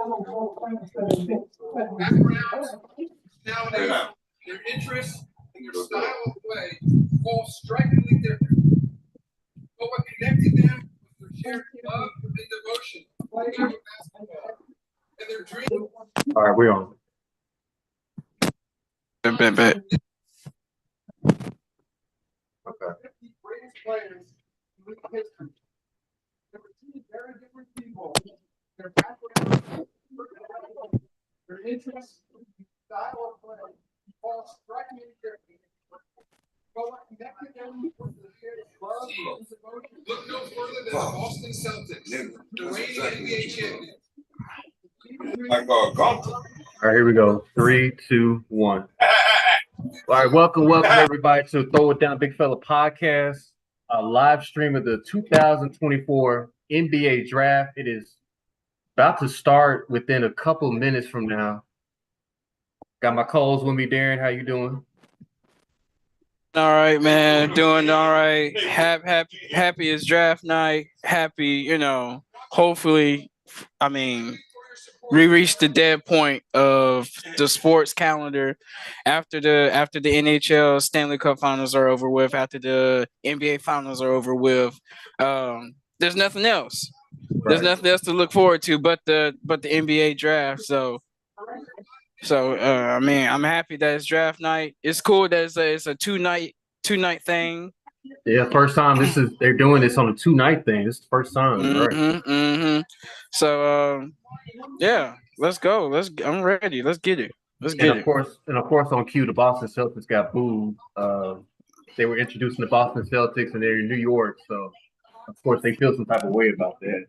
Backgrounds, personalities, their interests, and their style of play all strikingly different. But what connected them was their shared love and devotion to the game of basketball and their dream. All right, we're on. Bet. Okay. The greatest players in league history. There were two very different people. Their backgrounds, their interests, style of play, all strikingly different. But what connected them was the shared love and devotion. Look no further than the Boston Celtics, the reigning NBA champions. All right, here we go. 3, 2, 1. All right, welcome everybody to Throw It Down Big Fella podcast, a live stream of the 2024 NBA Draft. It is about to start within a couple minutes from now. Got my calls with me, Darren. How you doing? All right, man. Doing all right. Happy is draft night. Happy, hopefully, we reached the dead point of the sports calendar after the NHL Stanley Cup Finals are over with, after the NBA Finals are over with. There's nothing else. There's nothing else to look forward to but the NBA draft. So I'm happy that it's draft night. It's cool that it's a two night thing. Yeah, first time they're doing this on a 2-night thing. It's the first time, right? So yeah, let's go. I'm ready. Let's get it. Of course, on cue, the Boston Celtics got booed. They were introducing the Boston Celtics, and they're in New York, so of course they feel some type of way about that.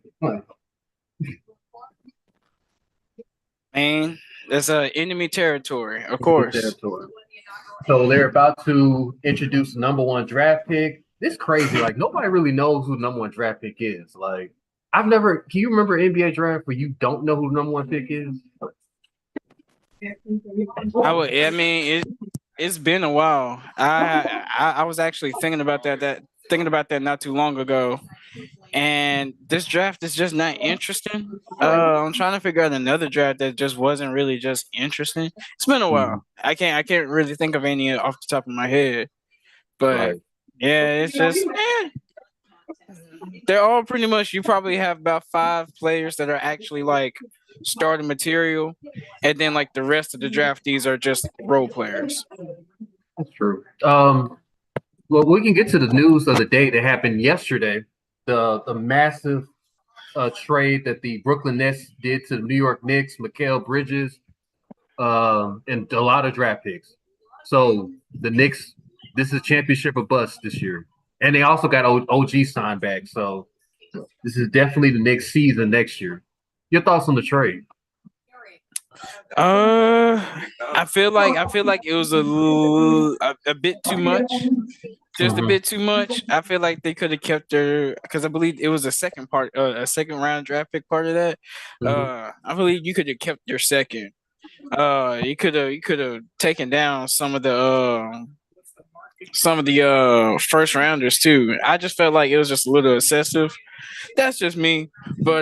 Man, that's enemy territory, of course. So they're about to introduce the number one draft pick. It's crazy. Like, nobody really knows who the number one draft pick is. Like, can you remember NBA draft where you don't know who the number one pick is? It's been a while. I was actually thinking about that not too long ago. And this draft is just not interesting. I'm trying to figure out another draft that just wasn't really just interesting. It's been a while. I can't really think of any off the top of my head. But yeah, it's just they're all pretty much. You probably have about 5 players that are actually like starting material, and then like the rest of the draftees are just role players. That's true. Well, we can get to the news of the day that happened yesterday. The massive trade that the Brooklyn Nets did to the New York Knicks, Mikal Bridges, and a lot of draft picks. So the Knicks, this is championship or bust this year. And they also got OG signed back. So this is definitely the Knicks season next year. Your thoughts on the trade? I feel like it was a bit too much. Just a bit too much. I feel like they could have kept because I believe it was a second round draft pick part of that. I believe you could have kept your second. You could have taken down some of the first rounders too. I just felt like it was just a little excessive. That's just me. But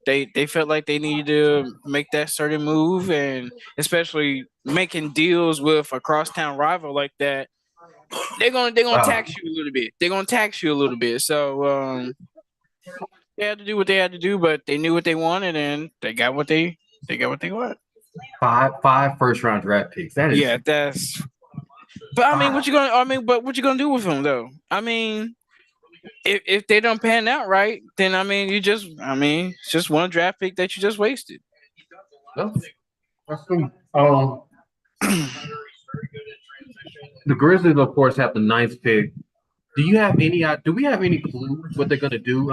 they felt like they needed to make that certain move, and especially making deals with a crosstown rival like that. They're gonna tax you a little bit. They're gonna tax you a little bit. So they had to do what they had to do, but they knew what they wanted, and they got what they want. Five first round draft picks. That's. But what you gonna do with them though? If they don't pan out right, then it's just one draft pick that you just wasted. That's cool. The Grizzlies, of course, have the 9th pick. Do we have any clue what they're gonna do?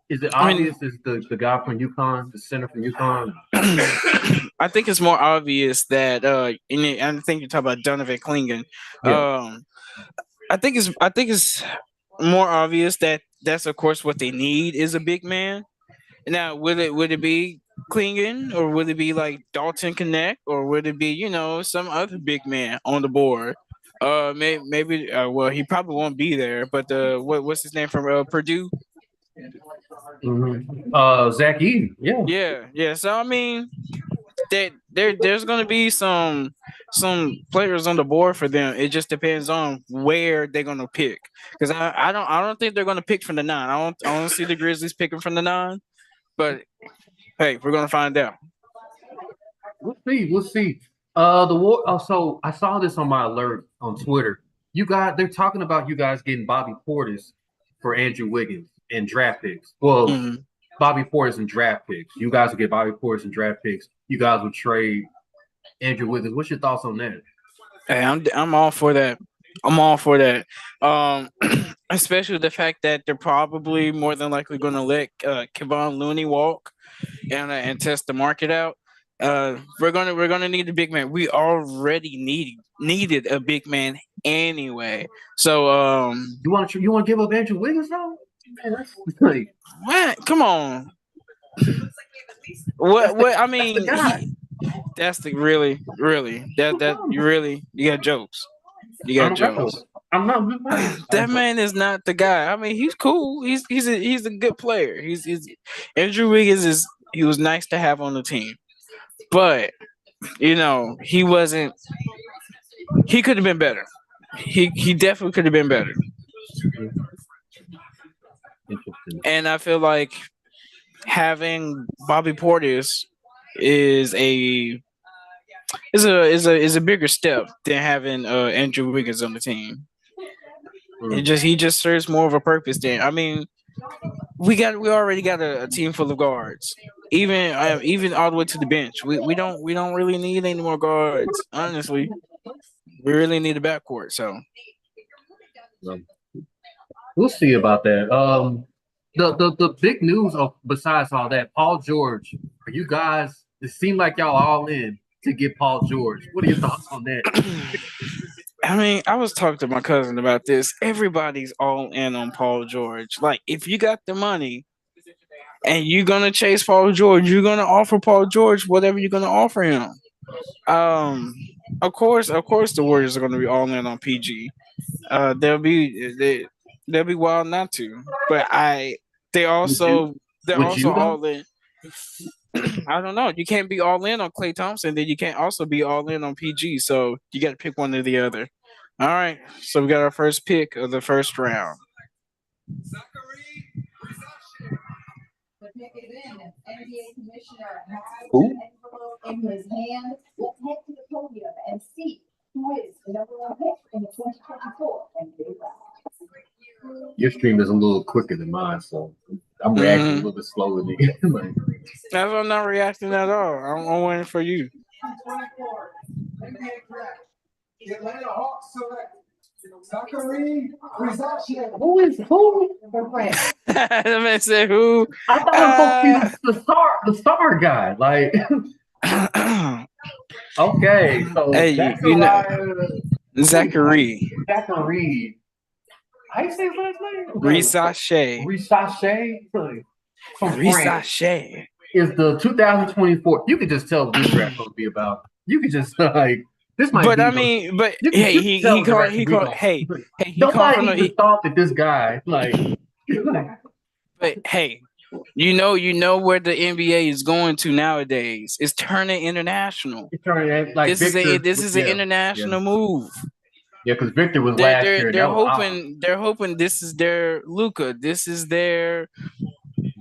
Is it obvious? Is the guy from UConn, the center from UConn? I think it's more obvious that I think you're talking about Donovan Clingan. Yeah. I think it's more obvious that that's of course what they need is a big man. Now, would it be Clingan, or would it be like Dalton Connect, or would it be some other big man on the board? Maybe. Well, he probably won't be there. But what's his name from Purdue? Zach Eaton. Yeah. Yeah. So I mean, there's gonna be some players on the board for them. It just depends on where they're gonna pick. Because I don't think they're gonna pick from the nine. I don't see the Grizzlies picking from the nine. But hey, we're gonna find out. We'll see. We'll see. The war. Oh, so I saw this on my alert on Twitter. They're talking about you guys getting Bobby Portis for Andrew Wiggins and draft picks. Well, Mhm. Bobby Portis and draft picks. You guys will get Bobby Portis and draft picks. You guys will trade Andrew Wiggins. What's your thoughts on that? Hey, I'm all for that. I'm all for that. Um, especially the fact that they're probably more than likely going to let Kevon Looney walk and test the market out. We're gonna need a big man. We already needed a big man anyway. So You want to give up Andrew Wiggins now? Man, that's like what? Come on. What? I mean, that's the really that you got jokes. You got I'm not. jokes. I'm not good man. That man is not the guy. I mean, he's cool. He's a good player. He's Andrew Wiggins is he was nice to have on the team, but he wasn't. He could have been better. He definitely could have been better. Interesting. And I feel like having Bobby Portis is a bigger step than having Andrew Wiggins on the team. He just serves more of a purpose than I mean we already got a team full of guards. Even all the way to the bench. We don't really need any more guards. Honestly, we really need a backcourt. So Um, we'll see about that. The big news of besides all that, Paul George. Are you guys? It seemed like y'all all in to get Paul George. What are your thoughts on that? I mean, I was talking to my cousin about this. Everybody's all in on Paul George. Like, if you got the money and you're gonna chase Paul George, you're gonna offer Paul George whatever you're gonna offer him. Um, of course, the Warriors are gonna be all in on PG. They'll be wild not to, but they Would you? also they're Would also you though? all in. I don't know. You can't be all in on Klay Thompson, then you can't also be all in on PG. So you got to pick one or the other. All right. So we got our first pick of the first round. The pick is in. NBA Commissioner has Who? an envelope in his hand. Let's head to the podium and see who is the number one pick in the 2024 NBA draft. Your stream is a little quicker than mine, so I'm reacting a little bit slower than you. Like, That's why I'm not reacting at all. I'm waiting for you. 2024 NBA draft. The Atlanta Hawks select Zachary Rizachi. who? That man said who? I thought it was supposed to be the star guy. Like, okay, so Hey, you know Zachary Zachary. How you say his last name? Risache. Risache from France Risache. is the 2024. You could just tell what this draft going to be about. You could just like this might But be. I mean, but You hey, can he tell he the called rest he of the called week hey he called Nobody from even the thought that this guy like. but hey, you know where the NBA is going to nowadays. It's turning international. It's turning like This is Victor. an international move. Yeah, because Victor was They're last they're year. And they're that was awesome. hoping this is their Luca. This is their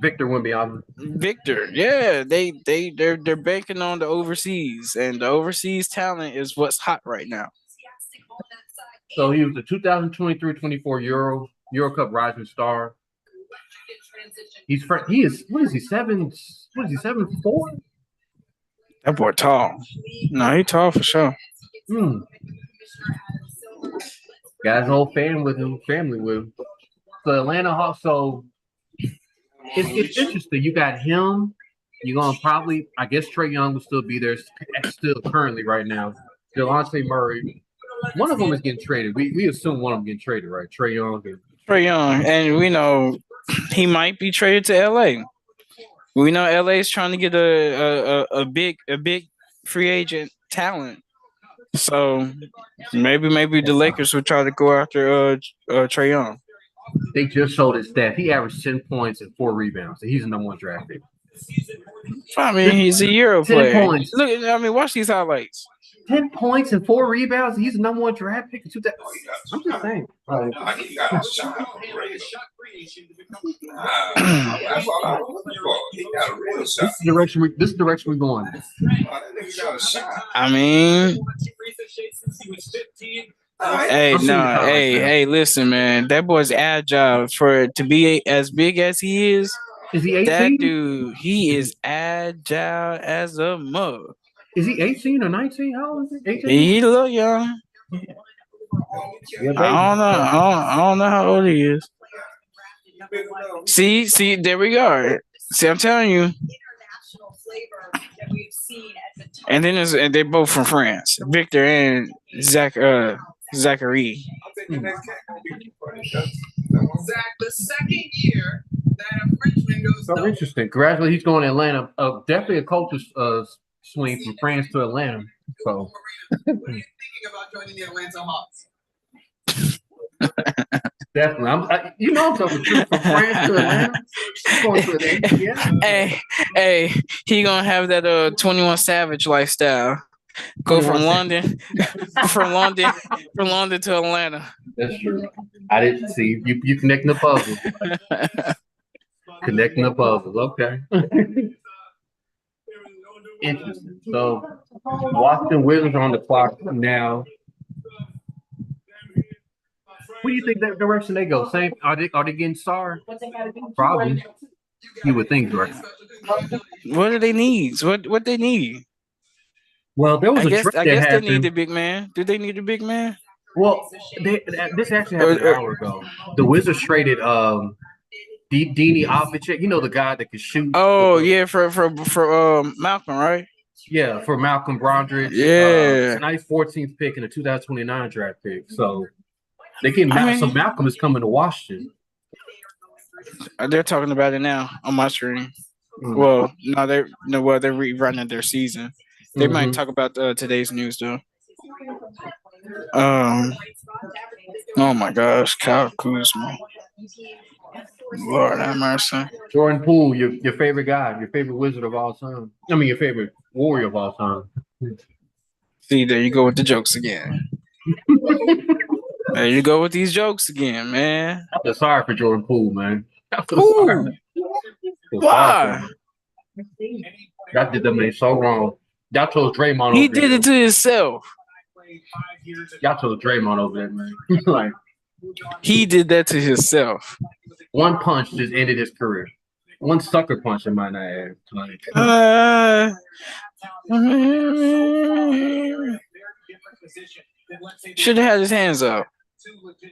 Victor went beyond. Victor. Yeah, they're banking on the overseas, and the overseas talent is what's hot right now. So he was the 2023-24 Euro Cup Rising Star. He is what is he 7'4"? That boy tall. No, he tall for sure. Got his whole family with him. So Atlanta Hawks. So it's interesting. You got him. You're gonna probably, I guess, Trae Young will still be there, still currently right now. Delonte Murray. One of them is getting traded. We assume one of them getting traded, right? Trae Young. Trae Young, and we know he might be traded to LA. We know LA is trying to get a big free agent talent. So maybe the Lakers will try to go after Trae Young. They just showed his stats. He averaged 10 points and 4 rebounds. And he's the number 1 draft pick. I mean, he's a Euro 10 player. points. Look, I mean, watch these highlights. 10 points and 4 rebounds. He's the number 1 draft pick. I'm just saying. This is the direction we're going. I mean, hey, listen, man. That boy's agile to be as big as he is. Is he 18? That dude, he is agile as a mug. Is he 18 or 19? How old is he? 18? He look young. Yeah, I don't know how old he is. See, there we go. See, I'm telling you. And then they're both from France. Victor and Zachary. The second year that a Frenchman goes. So interesting. Gradually, he's going to Atlanta. Definitely a culture swing from France to Atlanta. So. What are you thinking about joining the Atlanta Hawks? Definitely. I'm talking from France to Atlanta. Going to Atlanta. Yeah. Hey, he gonna have that 21 Savage lifestyle. Go from London, from London to Atlanta. That's true. I didn't see you connecting the puzzle. Connecting the puzzles. Okay. Interesting. So Washington Wizards are on the clock now. What do you think that direction they go? Same? Are they getting Sar? Probably. You would think, right? What do they need? What they need? Well, there was I guess they need the big man. Do they need a big man? Well, this actually happened an hour ago. The Wizards traded Dini Avicek, you know, the guy that could shoot. Oh yeah, for Malcolm, right? Yeah, for Malcolm Brogdon. Yeah, nice 14th pick in the 2029 draft pick. So they can. So Malcolm is coming to Washington. They're talking about it now on my screen. Well, no, they're rerunning their season. They might talk about today's news though. Oh my gosh, Kyle Kuzma. Lord have mercy. Jordan Poole, your favorite guy, your favorite Wizard of all time. I mean, your favorite Warrior of all time. See, there you go with the jokes again. There you go with these jokes again, man. I feel sorry for Jordan Poole, man. Why? That did that man so wrong. Y'all chose Draymond. He did it to himself. Y'all chose Draymond over there, man. Like he did that to himself. One punch just ended his career. One sucker punch, I might not add. Should have had his hands up.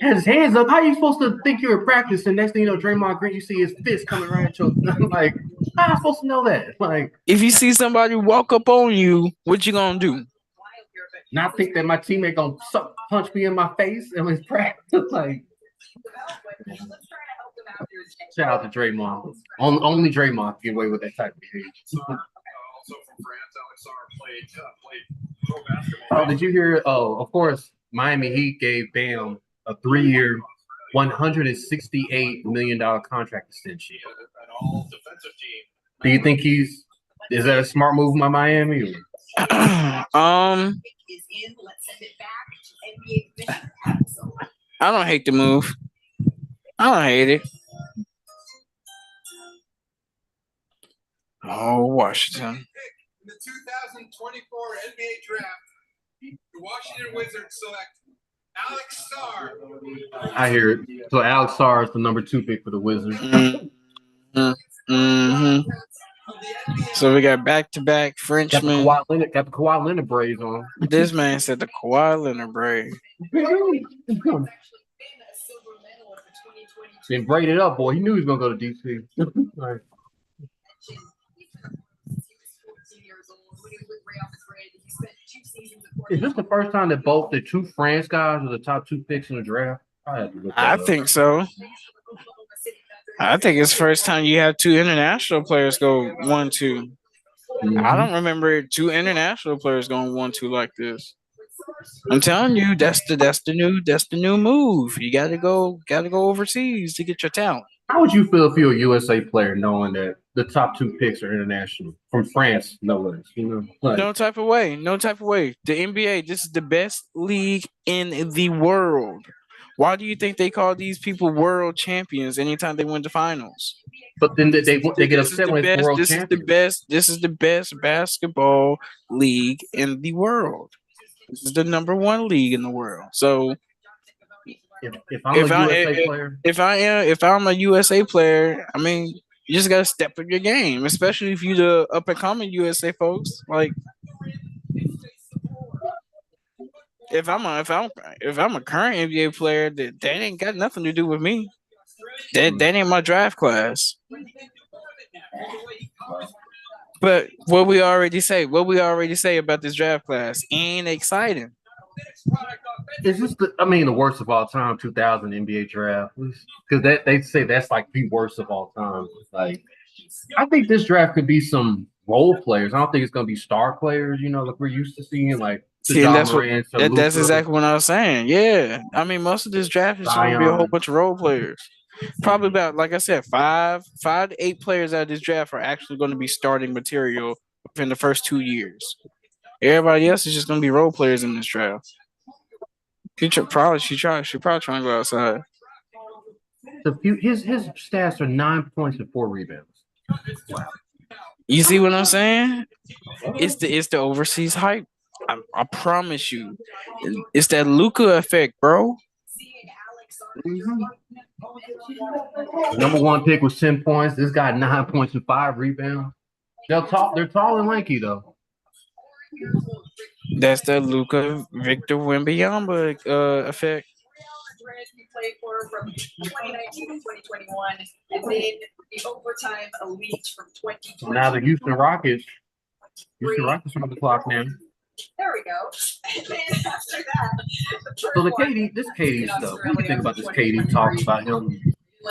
Had his hands up. How are you supposed to think you were practicing? Next thing you know, Draymond Green, you see his fist coming right at you. Like, how am I supposed to know that? Like, if you see somebody walk up on you, what you gonna do? Not think that my teammate gonna punch me in my face and his practice. Like, shout out to Draymond. Only Draymond can get away with that type of behavior. Oh, did you hear? Oh, of course, Miami Heat gave Bam a 3-year, $168 million contract extension. Do you think is that a smart move by Miami? I don't hate the move. I don't hate it. Oh, Washington. In the 2024 NBA draft, the Washington Wizards select Alex Sarr. I hear it. So Alex Sarr is the number 2 pick for the Wizards. So we got back-to-back Frenchmen. Got the Kawhi Leonard braids on. This man said the Kawhi Leonard braid. Then braided up, boy. He knew he was gonna go to DC. Right. Is this the first time that both the 2 France guys are the top 2 picks in the draft? I think so. I think it's the first time you have 2 international players go 1-2. I don't remember 2 international players going 1-2 like this. I'm telling you, that's the new move. You gotta go overseas to get your talent. How would you feel if you're a USA player knowing that the top two picks are international from France, no less? You know, like No type of way. No type of way. The NBA, this is the best league in the world. Why do you think they call these people world champions anytime they win the finals? but then they get This is upset the when it's best. world This is the champion. best. This is the best basketball league in the world. This is the number one league in the world. So If I'm if a I USA player, if I'm a USA player, I mean, you just gotta step up your game, especially if you the up and coming USA folks. Like if I'm a current NBA player, that ain't got nothing to do with me. That ain't my draft class. But what we already say about this draft class ain't exciting. is this I mean, the worst of all time, 2000 NBA draft? Because they say that's like the worst of all time. Like, I think this draft could be some role players. I don't think it's gonna be star players. You know, like we're used to seeing, like the See, and John that's what Morants, or that's Luka, exactly what I was saying. Yeah, I mean, most of this draft is going to be a whole Zion. bunch of role players. Probably about, like I said, five to eight players out of this draft are actually going to be starting material within the first 2 years. Everybody else is just going to be role players in this draft. She probably trying to go outside. His stats are 9 points and 4 rebounds. Wow. You see what I'm saying? It's the overseas hype. I promise you, it's that Luca effect, bro. Mhm. Number one pick was 10 points. This guy 9 points and 5 rebounds. They're tall and lanky though. That's the Luca Victor Wembanyama effect. He played for from 2019 to 2021, and then the overtime elite from 2020. So now the Houston Rockets are on the clock now. There we go. And then after that, So this KD stuff. What do you think about this KD talk about him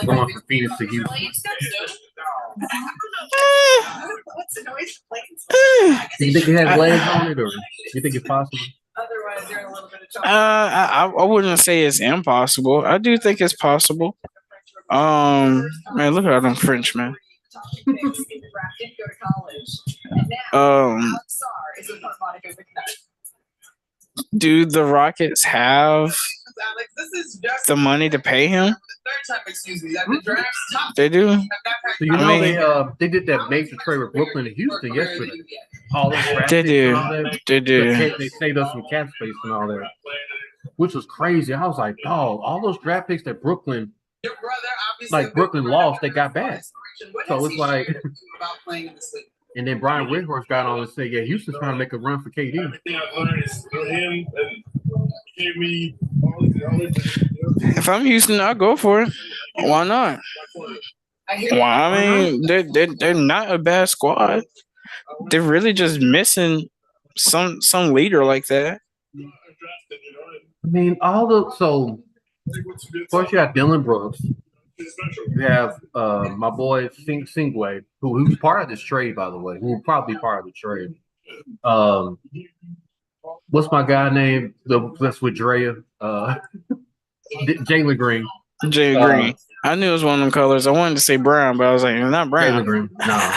going from Phoenix to Houston? What's the noise? Do you think he has legs on it, or do you think it's possible? Otherwise, they're in a little bit of trouble. I wouldn't say it's impossible. I do think it's possible. Man, look at them Frenchmen. Do the Rockets have the money to pay him? They do. So you know they did that major trade with Brooklyn and Houston yesterday. All those draft They picks do. and all that. They do. They saved us some cap space and all that, which was crazy. I was like, oh, all those draft picks that Brooklyn lost, they got back. So it's like, and then Brian Windhorst got on and said, yeah, Houston's trying to make a run for KD. If I'm Houston, I'll go for it. Why not? Well, I mean, they're not a bad squad. They're really just missing some leader like that. I mean, so of course you have Dylan Brooks. You have my boy Singway, who's part of this trade, by the way, who will probably be part of the trade. What's my guy name? That's with Drea. Jalen Green. Jalen Green. I knew it was one of them colors. I wanted to say brown, but I was like, not brown. Jalen Green. No.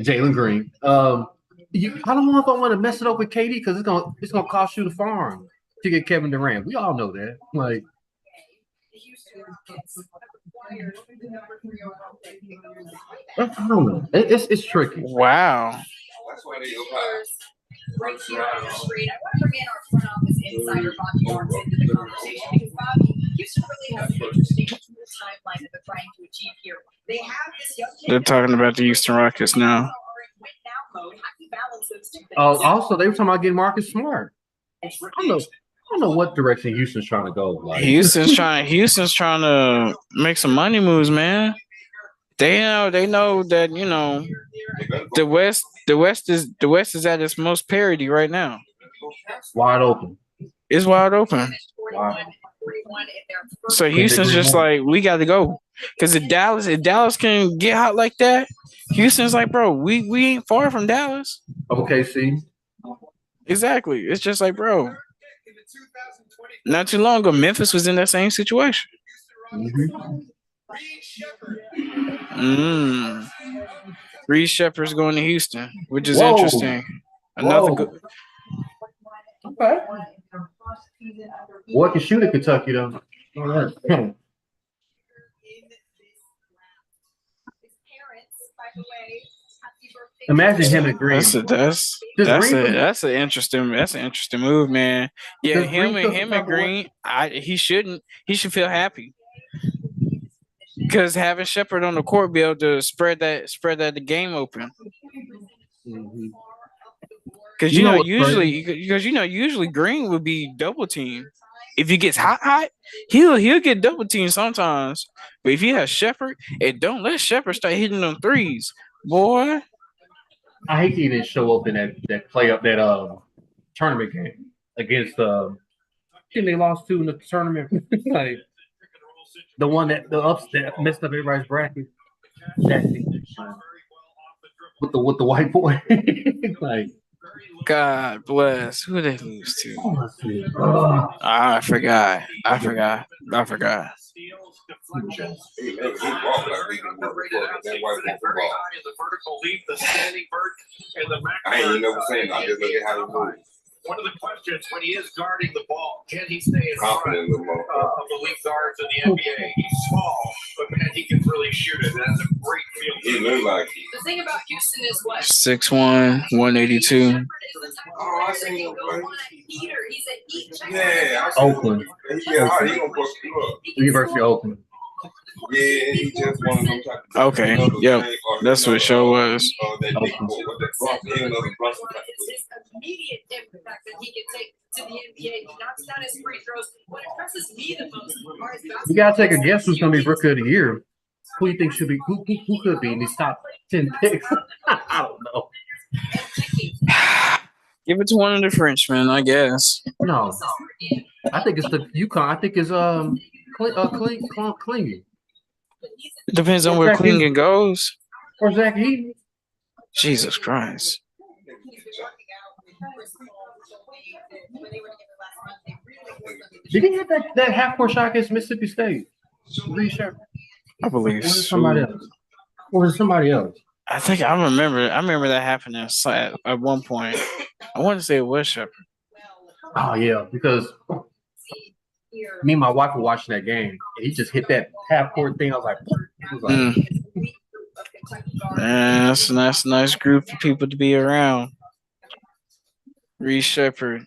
Jalen Green. I don't know if I want to mess it up with KD because it's gonna cost you the farm to get Kevin Durant. We all know that. Like, I don't know. It's tricky. Wow. Right here on the screen. I want to bring in our front office insider, Bobby Barnes, into the conversation because Bobby, Houston really has an interesting timeline that they're trying to achieve here. They have this young kid. They're talking about the Houston Rockets now. Oh, also they were talking about getting Marcus Smart. I don't know what direction Houston's trying to go. Like. Houston's trying to make some money moves, man. They know that the West is at its most parity right now. Wide open. It's wide open. Wow. So Houston's just like, we got to go, because if Dallas can get hot like that, Houston's like, bro, we ain't far from Dallas. Okay, see. Exactly. It's just like, bro, 2020 Not too long ago, Memphis was in that same situation. Houston Rockets Reed Shepard. Reed Shepard's going to Houston, which is Whoa. interesting. Another Whoa. good. Okay. Boy can shoot at Kentucky though. All right. His parents, by the way, happy birthday. Imagine him and Green. That's an interesting move, man. Yeah, Does Green feel some him type and of way? Green. He should feel happy because having Shepard on the court be able to spread that the game open. Mhm. Because You know what's crazy? usually Green would be double teamed. If he gets hot, he'll get double teamed sometimes. But if he has Shepard, and don't let Shepard start hitting them threes, boy. I hate he didn't show up in that tournament game against team they lost to in the tournament. Like the one that messed up everybody's bracket. That team. With the white boy. Like God bless. Who they lose to? let's see. I forgot. I ain't never seen that. Just look at how he moves. One of the questions when he is guarding the ball, can he stay in front Confident little motherfucker. of the league guards in the NBA? He's small, but man, he can really shoot it. That's a great field. He look like The thing about Houston is what? 6'1", 182. Oh, I seen him play. He's an eat checker. Yeah, I seen Oakland. him. Yeah, how he gonna bust you up? University of Oakland. Yeah, he just one of them type of Okay, yep. That's what the show was. That big boy, what the fuck? He another Brunson type of It's his immediate impact that he can take to the NBA. He knocks down his free throws. What impresses me the most are his You gotta take a guess who's gonna be Rookie of the Year. Who you think should be who could be in these top 10 picks? I don't know. Give it to one of the Frenchmen, I guess. No. I think it's the UConn. I think it's Klingy. It depends on where Klingen goes. Or Zach Heaton. Jesus Christ. Did he hit that half-court shot against Mississippi State? Reed Shepard. I believe Or was it somebody else? Or was it somebody else? I think I remember that happening at one point. I want to say it was Shepard. Oh yeah, because me and my wife were watching that game, and he just hit that half-court thing. I was like, Man, that's a nice group of people to be around. Reed Shepard.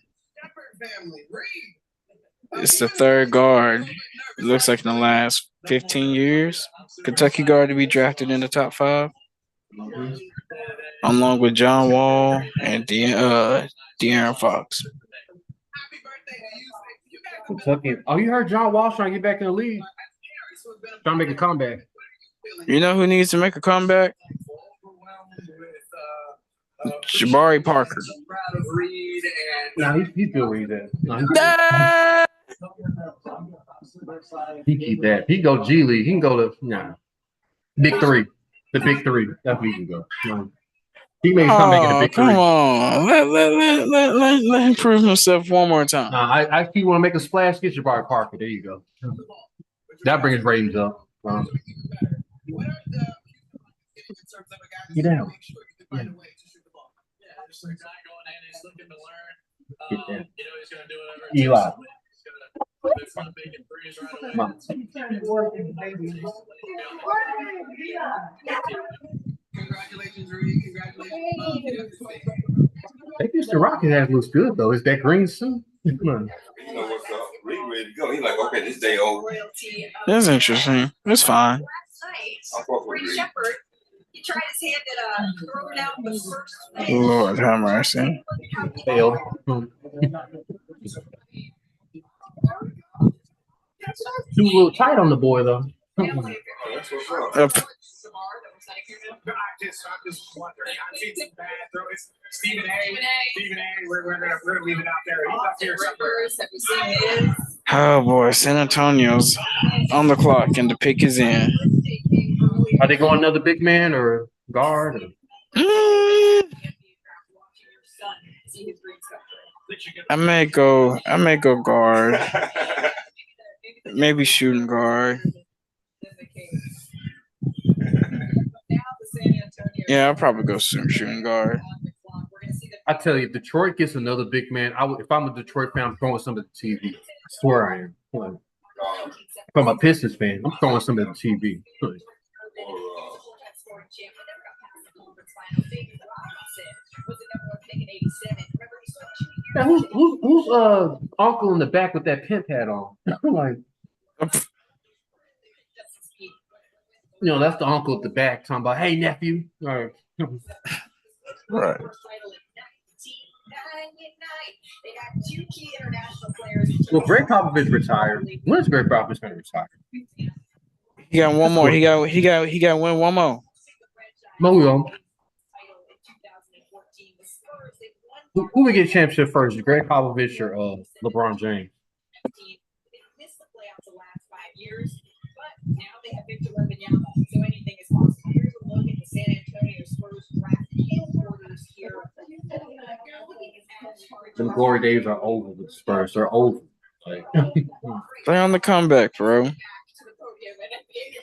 It's the third guard. It looks like in the last 15 years, Kentucky guard to be drafted in the top 5. Along with John Wall and De'Aaron Fox. Kentucky. Oh, you heard John Wall trying to get back in the league? Trying to make a comeback. You know who needs to make a comeback? Jabari Parker. Nah, he's still where he's at. He keep that. He go G League. He can go to Big Three. The Big Three. That's where he can go. He may come back in the Big Three. Come on. Let him prove himself one more time. I if you want to make a splash, get Jabari Parker. There you go. That brings ratings up. Get down. Yeah. Get down. Eli. Come on. Congratulations, Reed. Congratulations. I think Mr. Rocket has looks good though. Is that green suit? Come on. You know what's up? Reed ready to go. He's like, okay, this day over. That's interesting. It's fine. I fuck with Reed Reed. Shepard, he tried his hand at throwing out the first. Lord have mercy. Failed. Too little tight on the boy though. That's what's up. I'm just wondering. I've seen some bad throws. Stephen A. We're gonna leave it out there. He's up here somewhere. Rivers, have you seen his? Oh boy, San Antonio's on the clock and the pick is in. Are they going another big man or guard? Or? I may go guard. Maybe shooting guard. Yeah, I'll probably go shooting guard. I tell you, if Detroit gets another big man, if I'm a Detroit fan, I'm throwing some at the TV. I swear I am. Like, if I'm a Pistons fan, I'm throwing some at the TV. Like, now, who's uncle in the back with that pimp hat on? Like, that's the uncle at the back talking about, hey nephew. All right. Right. Well, Greg Popovich retired. When is Greg Popovich going to retire? He got one more. He got win one more. Mo. Who will get championship first, Greg Popovich or LeBron James? The glory days are over with the Spurs. They're over. Like, They're on the comeback, bro.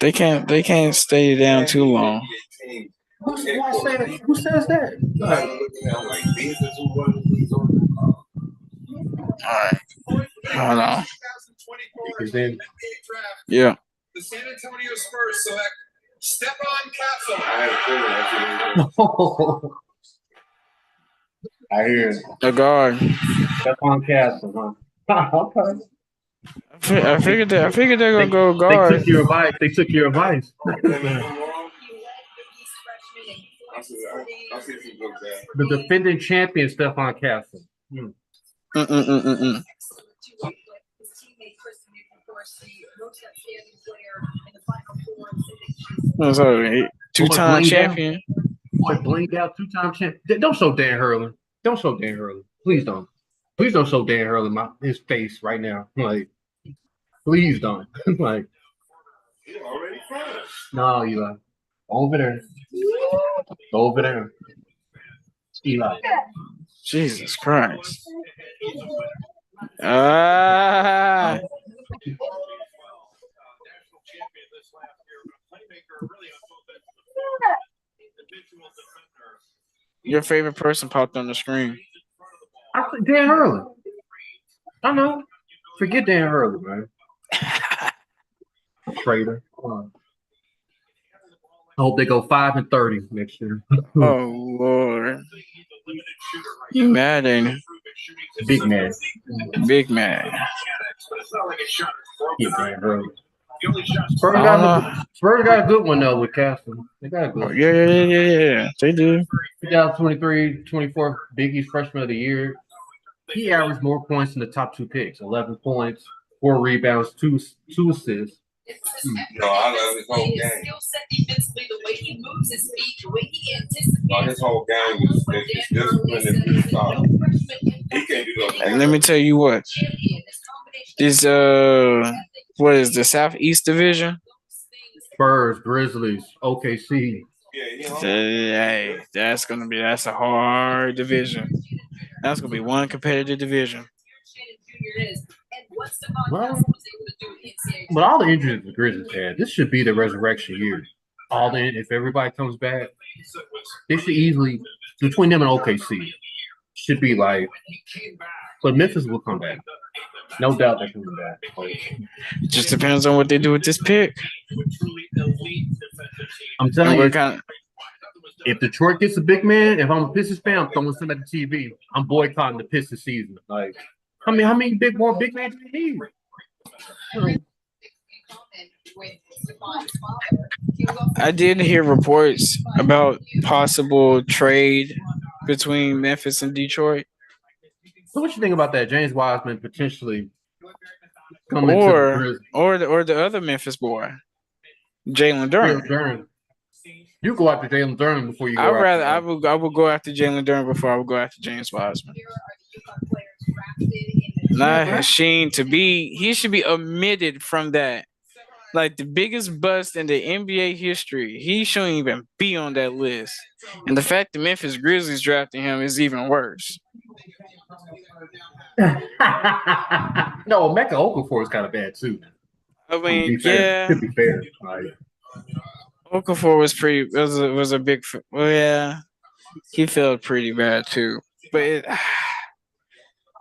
They can't stay down too long. Who says that? All right. Hold on. Yeah. The San Antonio Spurs select Stephon Castle. I hear it. The guard. Stephon Castle, huh? Okay. I figured they're gonna go guard. They took your advice. The defending champion, Stephon Castle. Two-time champion. Boy, blinged out, two-time champion. Don't show Dan Hurley. Please don't. Please don't show Dan Hurley his face right now. Like, please don't. Like, no, Eli. Over there. Over there. Eli. Jesus Christ. Ah. Your favorite person popped on the screen. Dan Hurley. I know. Forget Dan Hurley, man. Traitor. I hope they go 5-30 next year. Oh Lord. You mad, ain't it? Big man. Big man. Yeah, Dan Hurley. Spurs got a good one though with Castle. They got a good one. Yeah. They do. 2023-24 Big East Freshman of the Year. He averaged more points than the top two picks. 11 points, 4 rebounds, 2 assists. No, I love his whole game. His whole game is discipline and really solid. He can't do those. And let me tell you what. This what is the Southeast Division? Spurs, Grizzlies, OKC. Hey, that's a hard division. That's gonna be one competitive division. Well, but all the injuries the Grizzlies had, this should be the resurrection year. If everybody comes back, they should easily, between them and OKC, should be like, but Memphis will come back. No doubt they're coming back. It just depends on what they do with this pick. I'm telling you, if Detroit gets a big man, if I'm a Pistons fan, I'm throwing some at the TV. I'm boycotting the Pistons season. Like, how many more big men do you need? I did hear reports about possible trade between Memphis and Detroit. So what you think about that? James Wiseman potentially coming or the other Memphis boy, Jalen Duren. You go after Jalen Duren before you go. I will go after Jalen Duren before I would go after James Wiseman. He should be omitted from that. Like the biggest bust in the NBA history, he shouldn't even be on that list. And the fact that Memphis Grizzlies drafted him is even worse. No, Mecca Okafor is kind of bad too. I mean, Be fair. yeah, To be fair, like, Okafor was pretty. Was a big. Well, yeah, he felt pretty bad too. But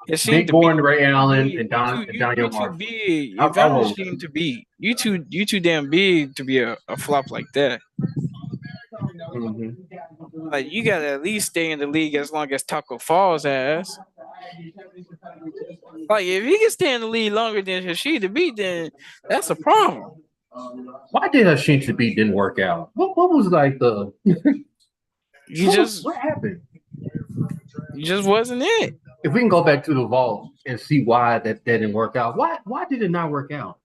it seemed Big to be Boy and Ray Allen you and Don and Daniel you too Marshall. big. I Your value roll. seem to be you too damn big to be a flop like that. Mhm. Like you gotta at least stay in the league as long as Taco Falls has. Like if he can stay in the league longer than Hashida beat, then that's a problem. Why did Hashinta beat didn't work out? What was like the You just what happened? you just wasn't it. If we can go back to the vault and see why that didn't work out, why did it not work out?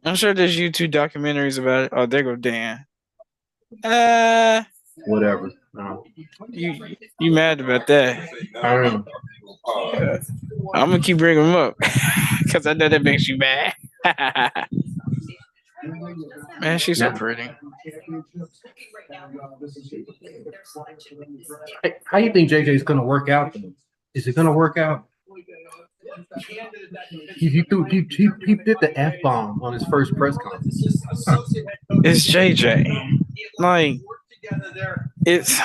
I'm sure there's YouTube documentaries about it. Oh, there go Dan. Uh, Whatever. No. you mad about that? I don't know. I'm gonna keep bringing them up because I know that makes you mad. Man, she's so Nah. pretty. How you think JJ's gonna work out? Is it gonna work out? He did the F bomb on his first press conference. It's JJ. Like it's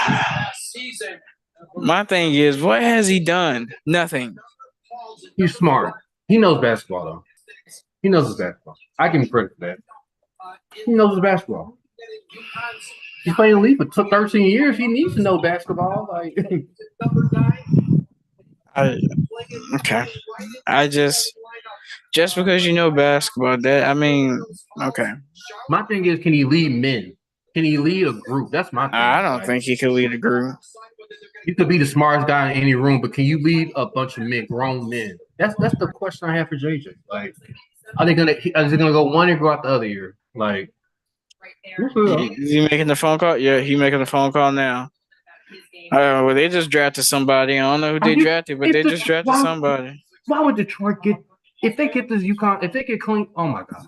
my thing is, what has he done? Nothing. He's smart. He knows basketball though. He knows his basketball. I give him credit for that. He knows his basketball. He's playing the league for 13 years. He needs to know basketball. Like, Okay. I just because you know basketball, that I mean, okay. my thing is, can he lead men? Can he lead a group? That's my thing. I don't Like, think he could lead a group. you could be the smartest guy in any room, but can you lead a bunch of men, grown men? That's the question I have for JJ. Like, are they gonna go one year, go out the other year? Like, Is he making the phone call? Yeah, he making the phone call now. Well, they just drafted somebody. I don't know who they drafted, but they just drafted somebody. Why would Detroit get if they get this UConn? If they get clean, oh my god,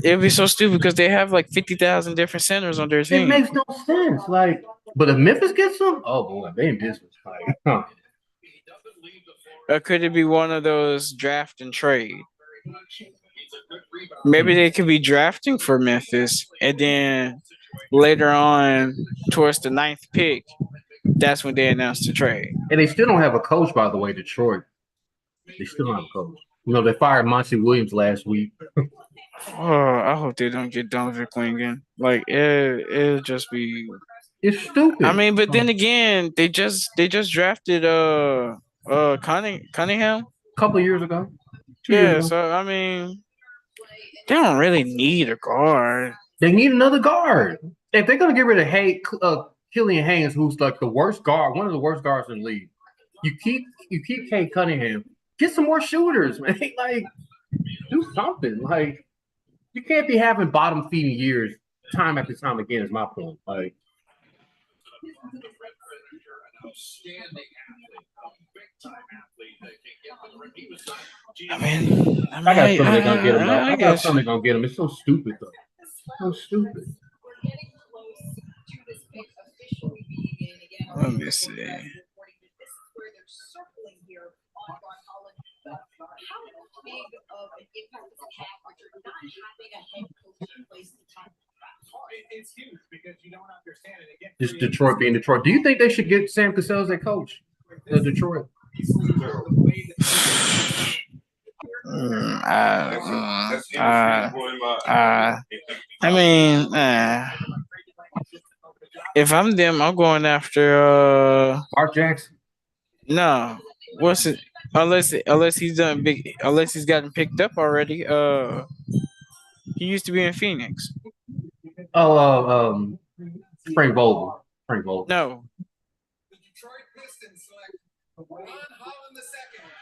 It'd be so stupid because they have like 50,000 different centers on their it team. makes no sense. Like, but if Memphis gets them, oh boy, they in business. Like, huh. Or could it be one of those draft and trade? Maybe they could be drafting for Memphis, and then later on, towards the 9th pick, that's when they announce the trade. And they still don't have a coach, by the way, Detroit. They still don't have a coach. You know, they fired Monty Williams last week. Oh, I hope they don't get Donovan Quinn again. Like it'll just be. It's stupid. I mean, but then again, they just drafted Cunningham a couple of years ago. 2 Yeah, years ago. so I mean, they don't really need a guard. They need another guard. If they're gonna get rid of Killian Haynes, who's like the worst guard, one of the worst guards in the league, you keep Kate Cunningham. Get some more shooters, man. Like, do something. Like, you can't be having bottom feeding years time after time again. Is my point. Like, I mean, I got something they're gonna get him. I got guess. something they're gonna get him. It's so stupid though. So stupid. Let me see. It's huge because you don't understand it again. Just Detroit being Detroit. Do you think they should get Sam Cassell as their coach? Detroit. I mean, if I'm them, I'm going after Mark Jackson. No, what's it? Unless he's done big, unless he's gotten picked up already. He used to be in Phoenix. Oh, Frank Vogel. Frank Vogel. No.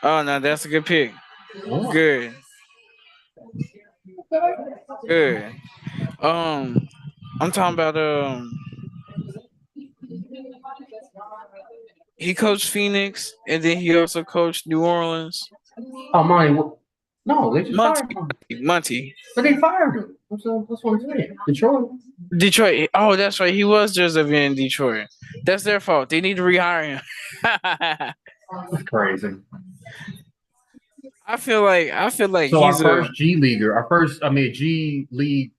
Oh no, that's a good pick. Oh. Good. Good. I'm talking about he coached Phoenix and then he also coached New Orleans. Oh my! No, they just fired him. Monty. But they fired him. That's what I'm saying. Detroit. Oh, that's right. He was just in Detroit. That's their fault. They need to rehire him. That's crazy. I feel like So our he's a first G leaguer, G League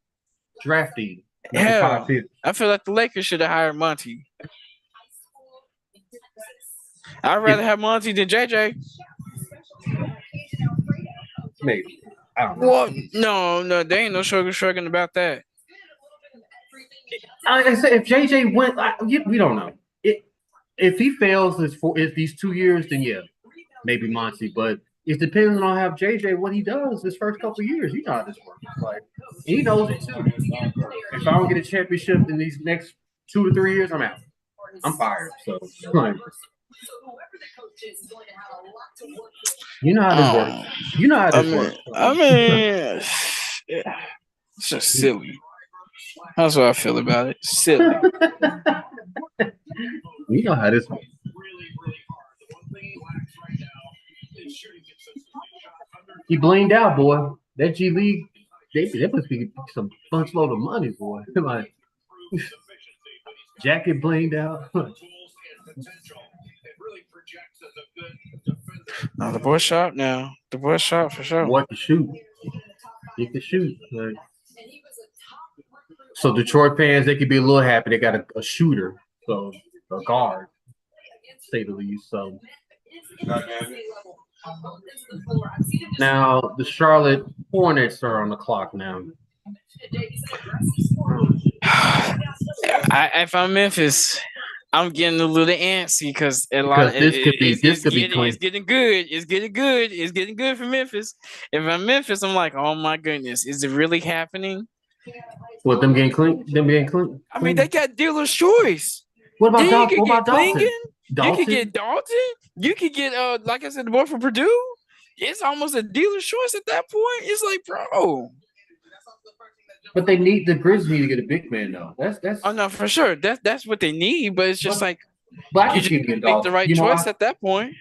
draftee, number 5 hell. pick. I feel like the Lakers should have hired Monty. I'd rather have Monty than JJ. Maybe. I don't know. Well, no, there ain't no shrugging about that. I said if JJ went, we don't know. If he fails if these 2 years, then yeah, maybe Monty. But it depends on how JJ what he does his first couple of years. You know how this works. Like he knows it too. If I don't get a championship in these next 2 to 3 years, I'm out. I'm fired. So like, you know how this works. You know how this works. It's just silly. That's what I feel about it. Silly. You know how this works. He blinged out, boy. That G League, they must be some bunch load of money, boy. Like jacket blinged out. No, the boy shot now. The boy shot for sure. Boy can shoot. He can shoot. Like, so Detroit fans, they could be a little happy. They got a shooter, so a guard, to say the least. So now the Charlotte Hornets are on the clock now. If I'm Memphis, I'm getting a little antsy because it's getting good. It's getting good. It's getting good for Memphis. If I'm Memphis, I'm like, oh my goodness, is it really happening? What, them getting clean? Them getting clean? I mean, they got dealer's choice. What about Dalton? You What about Dalton? You could get Dalton. You could get like I said, the boy from Purdue. It's almost a dealer's choice at that point. It's like, bro. But the Grizzlies need to get a big man though. That's Oh no, for sure. That's what they need, but it's just like but I you can see him just getting make Dalton. the right choice at that point.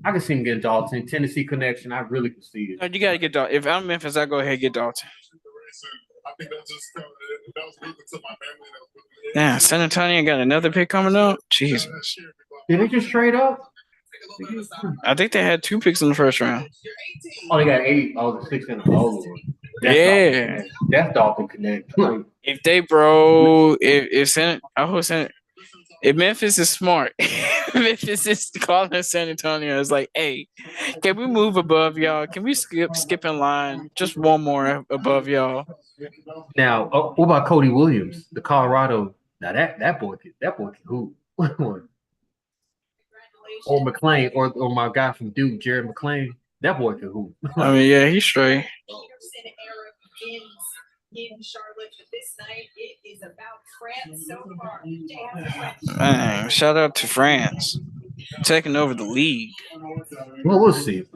I can see him getting Dalton. Tennessee connection. I really can see it. No, you gotta get Dalton. If I'm Memphis, I go ahead and get Dalton. Yeah, San Antonio got another pick coming up. Jesus. Did they just trade up? I think they had 2 picks in the first round. Oh, they got 8. Oh, the 6 in the Lord. Yeah. That's Dalton Connect. If they if Memphis is smart, Memphis is calling San Antonio. It's like, hey, can we move above y'all? Can we skip in line just one more above y'all? Now, what about Cody Williams, the Colorado? Now that boy can hoop. Or McClain, or my guy from Duke, Jared McClain. That boy can hoop. I mean, yeah, he's straight. In Charlotte, but this night it is about France so far. Man, shout out to France taking over the league. Well, we'll see.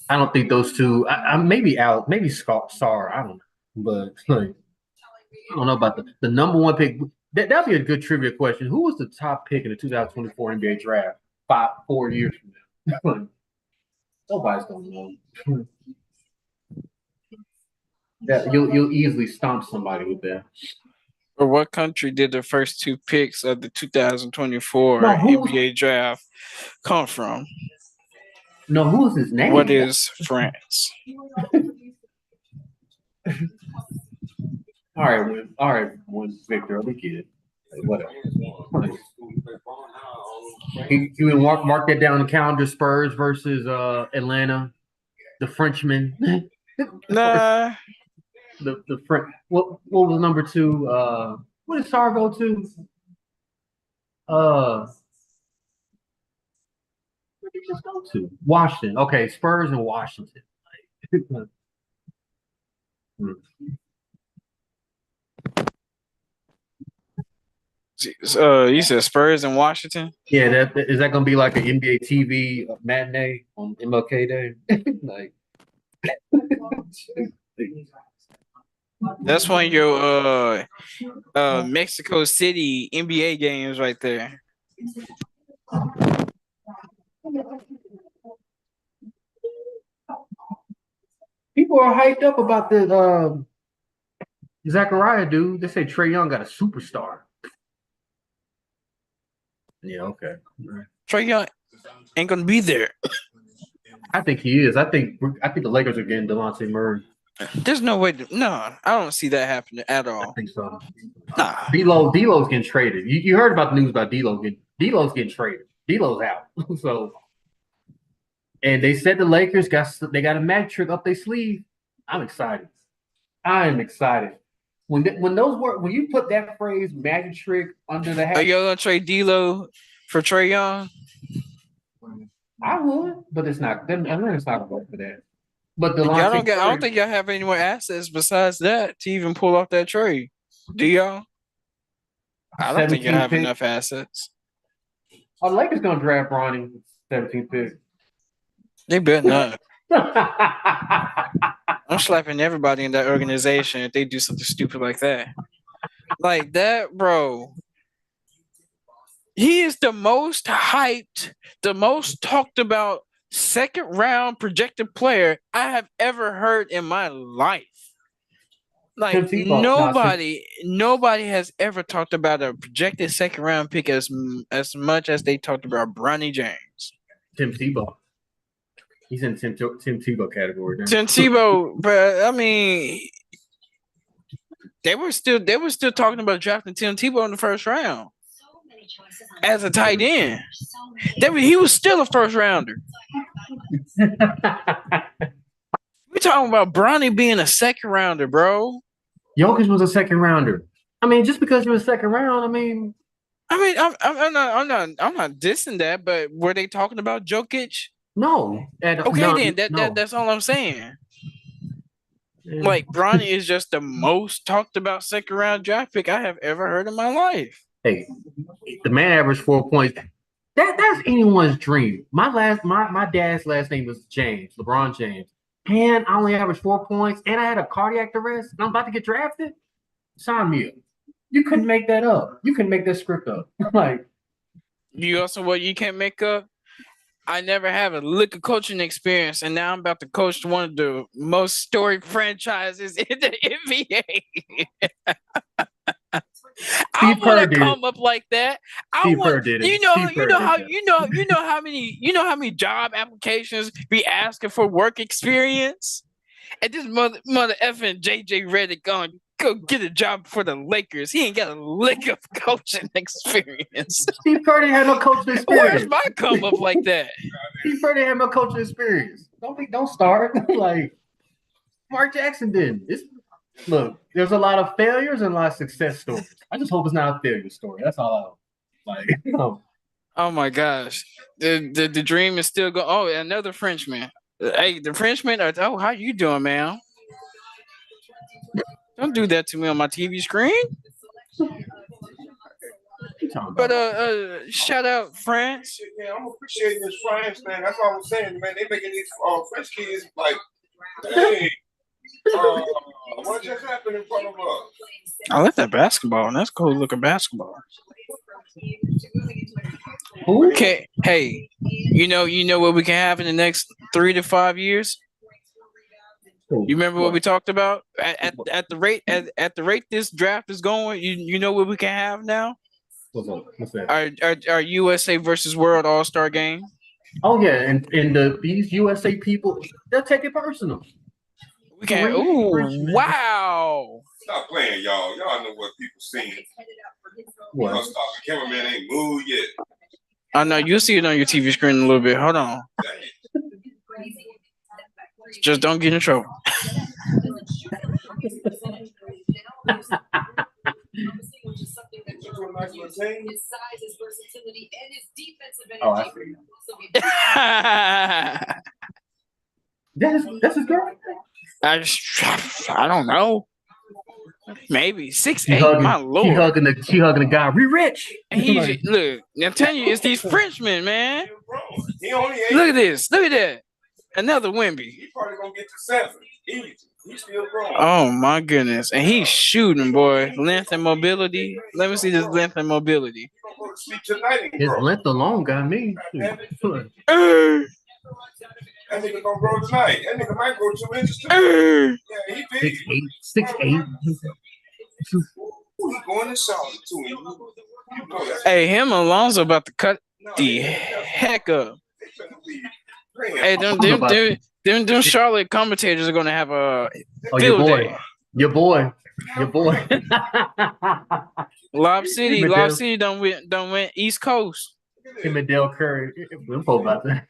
I don't think those two. Maybe Sar. I don't know, but like, I don't know about the number one pick. That'd be a good trivia question. Who was the top pick in the 2024 NBA draft 4 years from now? Nobody's gonna know. That you'll easily stomp somebody with that. Or what country did the first 2 picks of the 2024 NBA draft come from? No, who's his name? What is France? All right, Victor, we get it. Whatever. You can mark that down on the calendar. Spurs versus Atlanta, the Frenchman. Nah. The French. What was number 2? What did Sar go to? Where did he just go to? Washington. Okay, Spurs and Washington. You said Spurs and Washington? Yeah, is that gonna be like an NBA TV matinee on MLK Day? Like, that's one of your Mexico City NBA games right there. People are hyped up about the Zachariah dude. They say Trae Young got a superstar. Yeah, okay. Trae Young, ain't gonna be there. I think he is. I think the Lakers are getting Delonte Murray. There's no way. No, I don't see that happening at I all. think so. Nah. D'Lo's getting traded. You heard about the news about D'Lo's getting traded. D'Lo's out. So, and they said the Lakers got a magic trick up their sleeve. I'm excited. I am excited. When you put that phrase magic trick under the Are hat, y'all gonna trade D'Lo for Trae Young? I would, but it's not. Atlanta's not gonna work for that. But Y'all Delonte don't get. I don't Murray, think y'all have any more assets besides that to even pull off that trade. Do y'all? I don't think you 17 have pick. enough assets. Oh, the Lakers gonna draft Bronny 17th pick. They better not. I'm slapping everybody in that organization if they do something stupid like that. Like that, bro. He is the most hyped, the most talked about second round projected player I have ever heard in my life. Like nobody has ever talked about a projected second round pick as much as they talked about Bronny James. Tim Tebow. He's in Tim Tebow category now. Tim Tebow, but I mean, they were still talking about drafting Tim Tebow in the first round as a tight end. He was still a first rounder. We're talking about Bronny being a second rounder, bro. Jokic was a second rounder. I mean, just because you're a second round, I'm not dissing that, but were they talking about Jokic? No. That's all I'm saying. Yeah. Like Bronny is just the most talked about second round draft pick I have ever heard in my life. Hey, the man averaged 4 points. That's anyone's dream. My dad's last name was James, LeBron James. And I only averaged 4 points, and I had a cardiac arrest, and I'm about to get drafted. Sign me up. You couldn't make that up. You couldn't make that script up. Like, you can't make up? I never have a lick of coaching experience, and now I'm about to coach one of the most storied franchises in the NBA. I want to come up like that. Steve Kerr did it. You know how many job applications be asking for work experience, and this mother effing JJ Redick going go get a job for the Lakers. He ain't got a lick of coaching experience. Steve Kerr didn't have no coaching experience. Where's my come up like that? Steve Kerr didn't have no coaching experience. Don't start like Mark Jackson did. Look, there's a lot of failures and a lot of success stories. I just hope it's not a failure story. That's all I like. Oh my gosh, the dream is still going. Oh, another Frenchman. Hey, the Frenchman. How you doing, man? Don't do that to me on my TV screen. But shout out France. Yeah, I'm appreciating this France thing. That's what I was saying, man. They making these French kids like, hey, what just happened in front of us? I like that basketball. That's cool looking basketball. Okay, hey, you know what we can have in the next 3 to 5 years? You remember what we talked about at the rate this draft is going? You know what we can have now? What's that? Our USA versus World All-Star game. Oh yeah, and these USA people, they'll take it personal. We can. Ooh, wow! Stop playing, y'all. Y'all know what people saying. What? Stop. The cameraman ain't moved yet. I know you'll see it on your TV screen in a little bit. Hold on. Just don't get in trouble. Oh, I see. That's his girl. I don't know. Maybe 6'8". My lord. She hugging the guy. We rich. And look. I'm telling you, it's these Frenchmen, man. He only 8. Look at this. Look at that. Another Wemby. He probably gonna get to 7. Easy. He's still growing. Oh my goodness. And he's shooting, boy. Length and mobility. Let me see this length and mobility. Go to sleep tonight. His length alone got me. That nigga gonna grow tonight. That nigga might grow 2 inches too. Yeah, he big. 6'8". He going to solid too. Hey, him and Alonzo about to cut the heck up. Hey, them Charlotte commentators are gonna have a Oh, field day. Your boy. Lob City Him done went East Coast. and Dale Curry. We'll talk about that.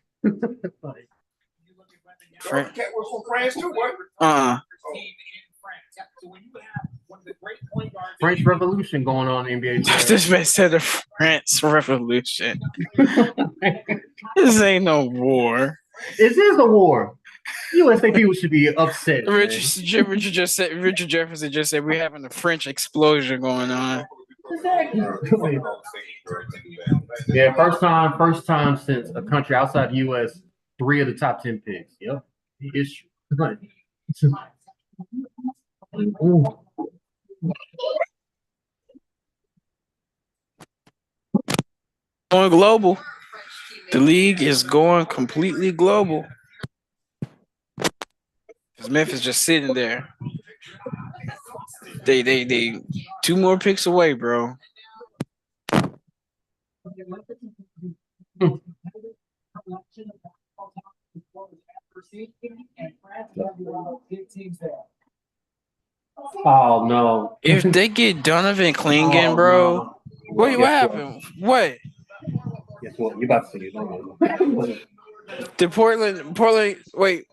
Fran- Cat was from France too, what? French Revolution going on in the NBA. This man said the France Revolution. This ain't no war. This is a war. USA people should be upset. Richard Jefferson just said we're having a French explosion going on. Exactly. Yeah, first time since a country outside the US, 3 of the top 10 picks. Yep. It's Going global. The league is going completely global. Because Memphis just sitting there. They 2 more picks away, bro. Oh no. If they get Donovan Clingan, bro. No. What happened? What? Guess what? You about to see it. Did Portland wait.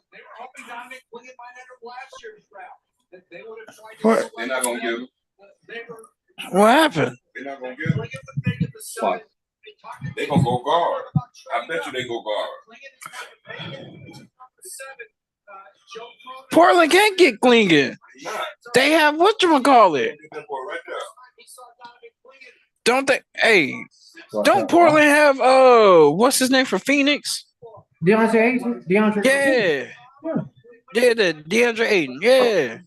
What? They're not gonna give him. What happened? They're not gonna give him. They gonna go guard. I bet you they go guard. Portland can't get Clingan. They have whatchamacallit. Don't they? Hey, don't Portland have what's his name for Phoenix? DeAndre. Yeah, the DeAndre Ayton. Yeah.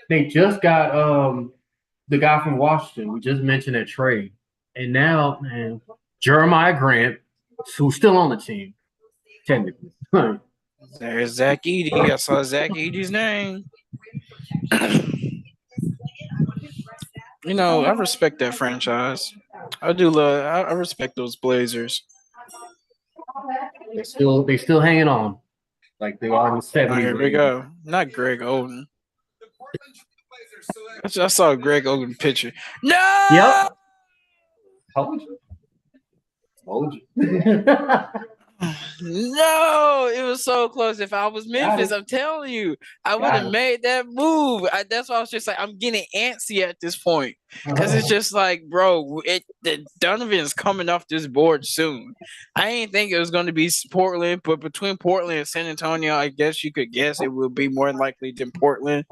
They just got the guy from Washington. We just mentioned that trade, and now man, Jeremiah Grant, who's still on the team, technically. There's Zach Edey. I saw Zach Edey's name. You know, I respect that franchise. I do love. I respect those Blazers. They still hanging on, like they are in the 70s. Here we go. Not Greg Oden. I saw a Greg Oden picture. No. Yep. Told you. No, it was so close. If I was Memphis, I'm telling you, I would have made that move. That's why I was just like, I'm getting antsy at this point because it's just like, bro, Donovan's coming off this board soon. I didn't think it was going to be Portland, but between Portland and San Antonio, I guess you could guess it will be more likely than Portland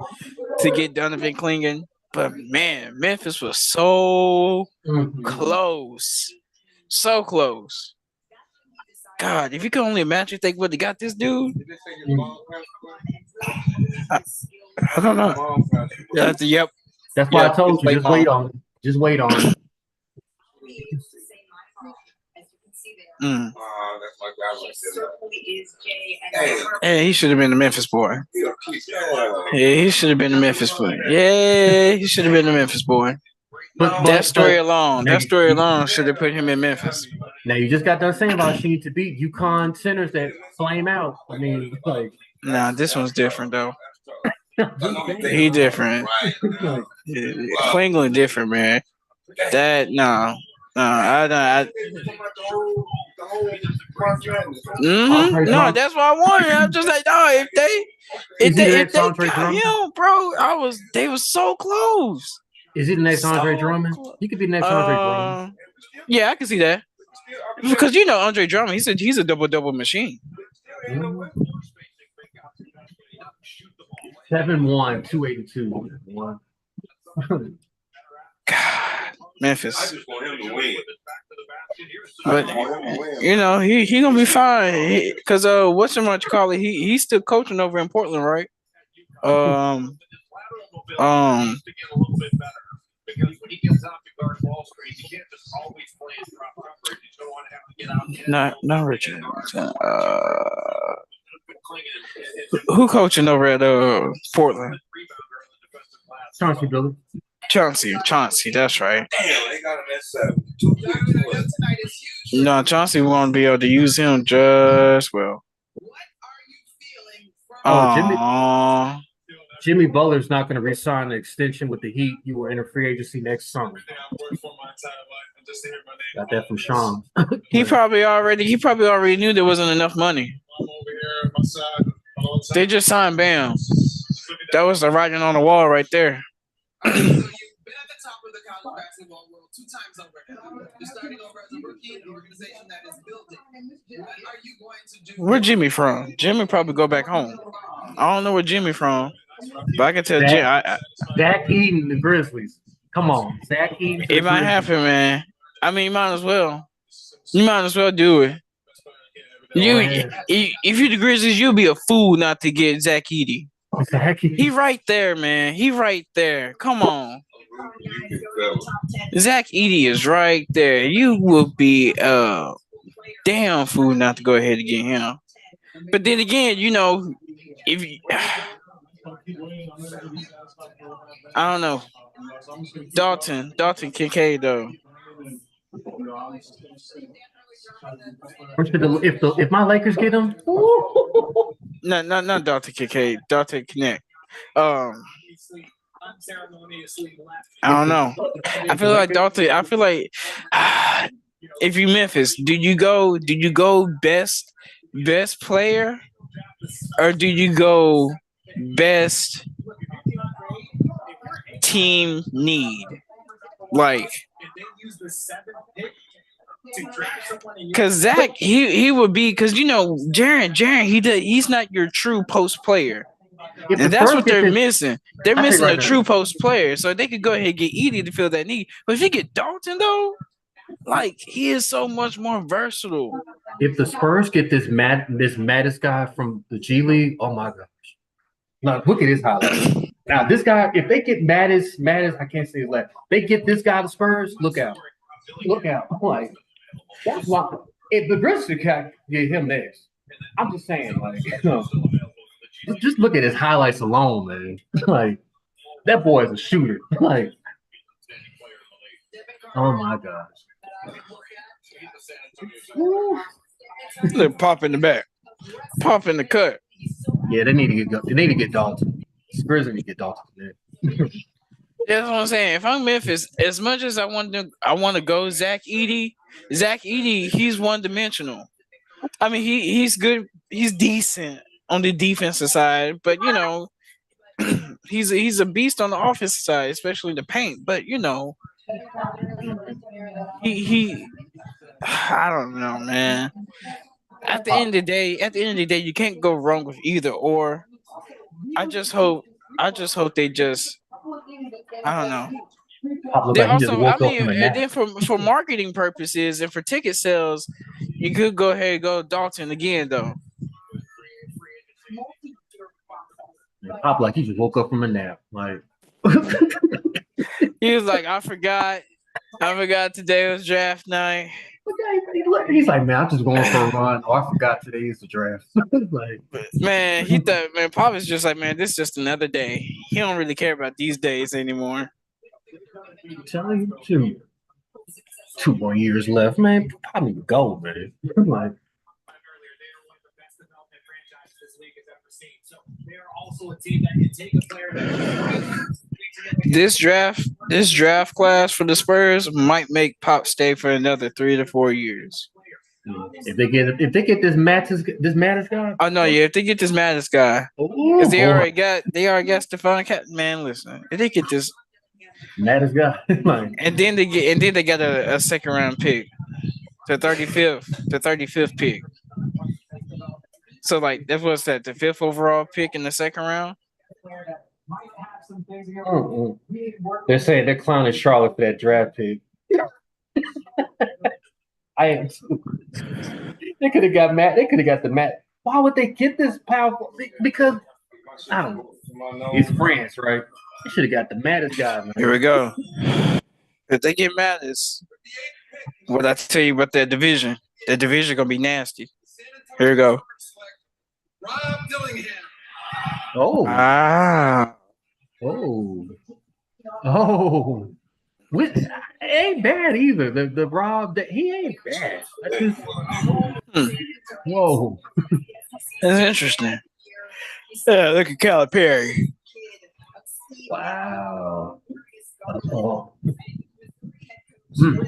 to get Donovan Clingan. But man, Memphis was so close, so close. God, if you could only imagine if they would have got this dude. I don't know. Yep. That's why I told you. Just wait on it. Just wait on it. That's my guy right there. Hey, he should have been the Memphis boy. Yeah, he should have been the Memphis boy. Yeah, he should have been the Memphis boy. But that story alone should have put him in Memphis. Now you just got done saying about she need to beat UConn centers that flame out. I mean, like, nah, this one's different though. He different. Cleveland different, man. That no, I no, that's what I wanted. I'm just like, no, if they got him, bro, they were so close. Is he the next Andre Drummond? He could be the next Andre Drummond. Yeah, I can see that. Because you know Andre Drummond, he's a double machine. 7-1, 282. God, Memphis. But you know he gonna be fine. Because whatchamacallit, he's still coaching over in Portland, right? Not Richard. Who coaching over at Portland? Chauncey Billups. Chauncey, that's right. Damn, they got him at 7. No, Chauncey won't be able to use him just well. Oh, Jimmy Butler's not going to resign an extension with the Heat. You will enter free agency next summer. Got that from Sean. He probably already knew there wasn't enough money. They just signed Bam. That was the writing on the wall right there. Where Jimmy from? Jimmy probably go back home. I don't know where Jimmy from, but I can tell Jim. Zach Edey, the Grizzlies. Come on, Zach Edey. It might happen, man. I mean, you might as well. You might as well do it. If you the Grizzlies, you'll be a fool not to get Zach Edey. He right there, man. He right there. Come on. Zach Edey is right there. You will be a damn fool not to go ahead and get him. But then again, you know, if you, I don't know. Dalton Kincaid though. If my Lakers get him, No, not Dalton Kincaid. Dalton Connect. I don't know. I feel like Dalton. I feel like if you Memphis, do you go best player, or do you go best team need? Like, because Zach, he would be, because you know Jaren, he's not your true post player. And that's what they're missing. They're missing a true post player. So they could go ahead and get Edey to fill that need. But if you get Dalton, though, like, he is so much more versatile. If the Spurs get this Mattis guy from the G League, oh my gosh. Now, look at his highlights. Now, this guy, if they get Mattis, I can't say his last. They get this guy, the Spurs, look out. Look out. I'm like, that's why. If the Grizzlies can get him next, I'm just saying, like, you know. Just look at his highlights alone, man. Like, that boy is a shooter. Like, oh my gosh. Look, pop in the back, pop in the cut. Yeah, they need to get Dalton. Spurs need to get Dalton. Man. That's what I'm saying. If I'm Memphis, as much as I want to go Zach Edey, he's one dimensional. I mean, he's good. He's decent on the defensive side, but you know, he's a beast on the offensive side, especially the paint. But you know, he I don't know, man. At the end of the day, you can't go wrong with either or. I just hope they just, I don't know. They also, I mean, and then for marketing purposes and for ticket sales, you could go ahead and go Dalton again, though. Pop like he just woke up from a nap. Like he was like, I forgot today was draft night. He's like, man, I'm just going for a run. Oh, I forgot today is the draft. Like, man, Pop is just like, man, this is just another day. He don't really care about these days anymore. I'm telling you, 2 more years left, man. Pop need to go, man. I'm like, this draft class for the Spurs might make Pop stay for another 3 to 4 years. If they get this Mattis guy. Oh no, yeah, if they get this Mattis guy, because they already got Stephon Cat. Man, listen, if they get this Mattis guy, and then they got a second round pick, the 35th pick. So like that was the 5th overall pick in the second round. They're saying they're clowning Charlotte for that draft pick. I am. They could have got Matt. They could have got the Matt. Why would they get this powerful? Because I don't know. It's France, right? They should have got the Mattis guy. Man. Here we go. If they get Mattis, what I tell you about that division? That division gonna be nasty. Here we go. Oh. Ah. Oh. Oh. It ain't bad either. The Rob that he ain't bad. That's just whoa. That's interesting. Yeah, look at Calipari. Wow. Oh. Hmm.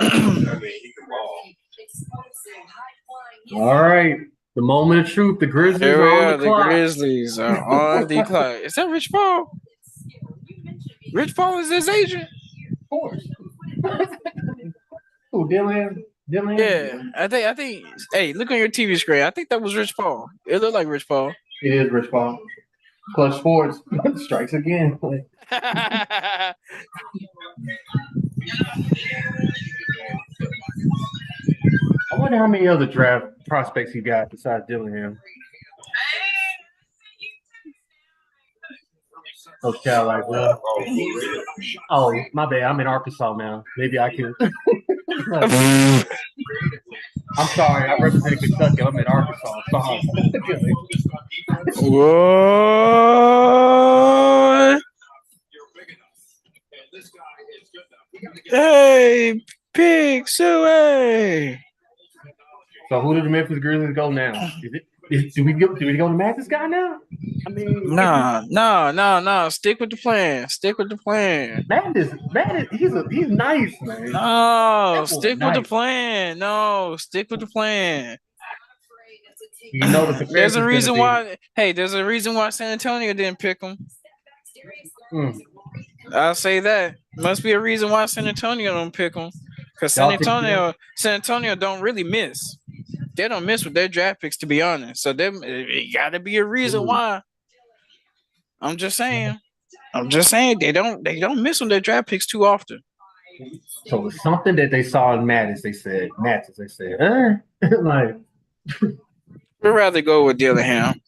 I mean, he can ball. All right. The moment of truth. The Grizzlies Here we are on are. the The clock. Grizzlies are on the clock. Is that Rich Paul? Rich Paul is his agent? Of course. Who, Dylan? Dylan? Yeah, I think. Hey, look on your TV screen. I think that was Rich Paul. It looked like Rich Paul. It is Rich Paul. Clutch Sports strikes again. I wonder how many other draft prospects he got besides Dillingham. Coach Cal, like, well, oh, my bad. I'm in Arkansas now. Maybe I can. I'm sorry. I represent Kentucky. I'm in Arkansas. Sorry. What? Hey, Pig Suey. So who do the Memphis Grizzlies go now? Do we go to Mathis guy now? I mean, No. Stick with the plan. Stick with the plan. Mathis, he's nice, man. No, stick with the nice. plan. No, stick with the plan. You know the defense There's a is reason gonna why. Hey, there's a reason why San Antonio didn't pick him. be, I'll say that. Must be a reason why San Antonio don't pick him. Because San Antonio don't really miss. They don't miss with their draft picks, to be honest. So it got to be a reason why. I'm just saying. They don't miss on their draft picks too often. So it's something that they saw in Mathis. They said, like. We'd rather go with Dillingham.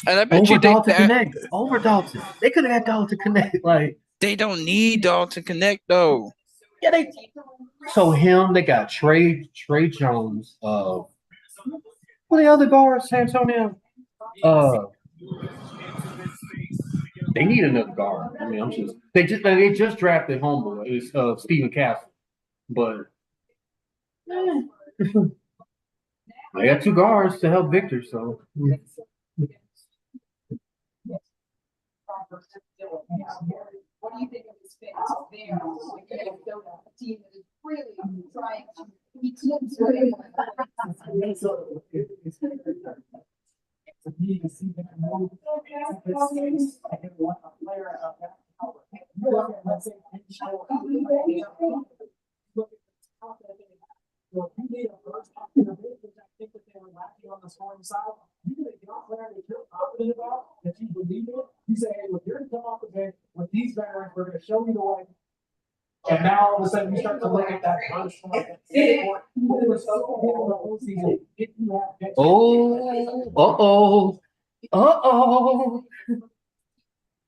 And I bet over you Dalton Connect. Over Dalton. They could have got Dalton Connect. Like, they don't need Dalton Connect though. Yeah, so him, they got Trey Jones. Who the other guards, San Antonio? They need another guard. I mean, they just drafted homeboy. It's Stephen Castle. But they got two guards to help Victor, so What do you think of his fit there? A team that is really trying to beat teams. Well, you need a first option, which I think that they were lacking on the scoring side. You need a young player that you're confident about, that you believe in. You say, hey, look, you're going to come off the bench with these veterans. We're going to show you the way. And now all of a sudden you start to look at that first one. Oh.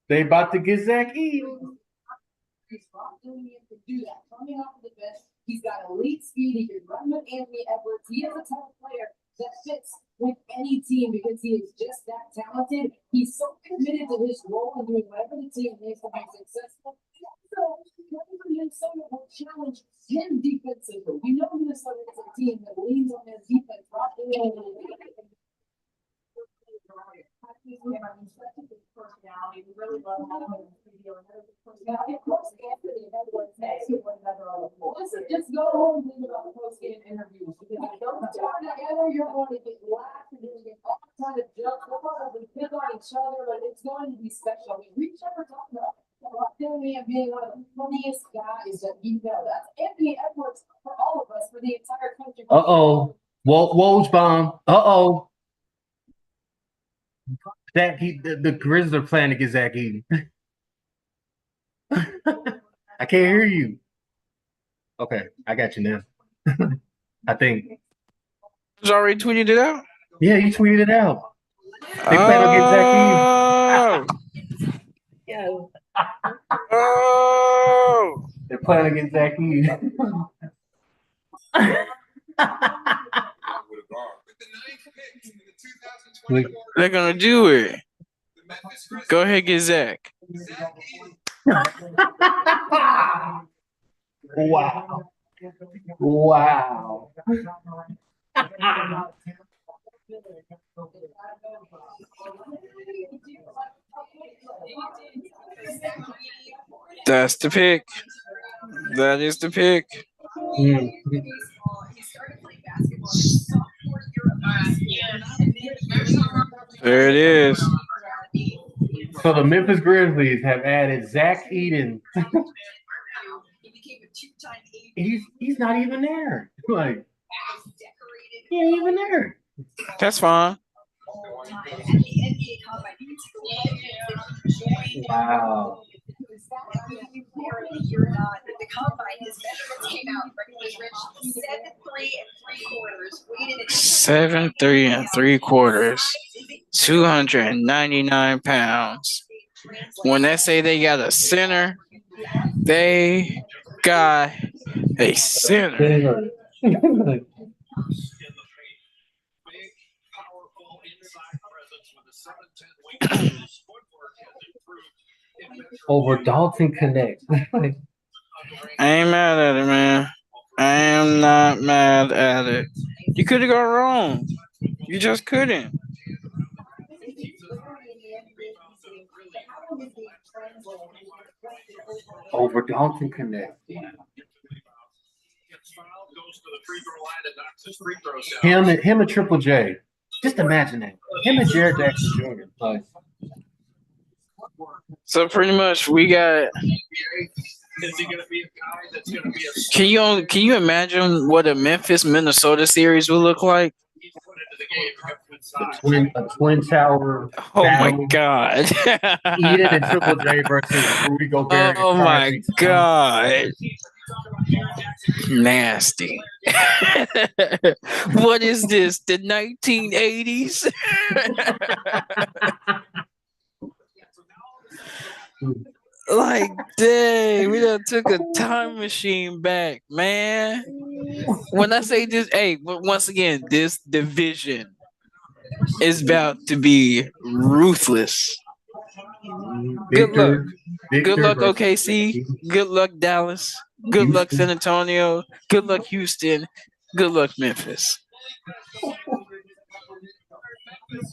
They about to get Zach Eaton. Do that. Coming off of the bench, he's got elite speed. He can run with Anthony Edwards. He is a type of player that fits with any team because he is just that talented. He's so committed to his role and doing whatever the team needs to be successful. So, Minnesota will challenge him defensively. We know Minnesota is a team that leans on their defense. Personality, we really love having him in the studio. Of course, Anthony Edwards makes you one better on the floor. Just go home and think about the post-game interviews because if you don't turn together, you're going to get laughed and you're going to get all kinds of jokes. We'll probably pick on each other, but it's going to be special. I mean, we've never talked about Anthony being one of the funniest guys that you know. That's Anthony Edwards for all of us, for the entire country. Woj bomb. The Grizzlies are playing to get Zach Eaton. I can't hear you. Okay, I got you now. I think. He's already tweeted it out? Yeah, he tweeted it out. They plan on getting Zach Eaton. Yeah. Oh. They're planning to get Zach Eaton. With the 9th pick in the 2020 They're gonna do it. Go ahead, get Zach. Wow. Wow. That's the pick. That is the pick. Mm. There it is. So the Memphis Grizzlies have added Zach Eden. He's not even there. Like, he ain't even there. That's fine. Wow. The combine, his measurements came out. Rich 7 3 3/4. 299 pounds. When they say they got a center, they got a center. Over Dalton Connect. I ain't mad at it, man. I am not mad at it. You could have gone wrong. You just couldn't. Over Dalton Connect. Him and Triple J. Just imagine that. Him and Jared Jackson Jr. Like, so pretty much we got. Can you imagine what a Memphis Minnesota series would look like? a twin tower. Oh battle. my god! Eden and Triple J versus Rudy Gobert. Oh my god! Nasty. What is this? The 1980s? Like, dang, we done took a time machine back, man. When I say this, hey, once again, this division is about to be ruthless. Good luck. Good luck, OKC. Good luck, Dallas. Good luck, San Antonio. Good luck, Houston. Good luck, Memphis.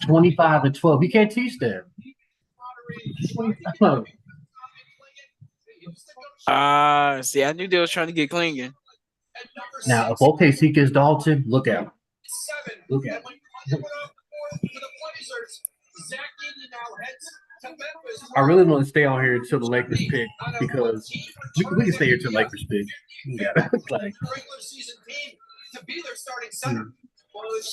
25-12. You can't teach that. See, I knew they was trying to get Klingon. Now, if OKC gets Dalton, look out. Look out. I really want to stay on here until the Lakers pick because we can stay here until the Lakers pick. Yeah, like.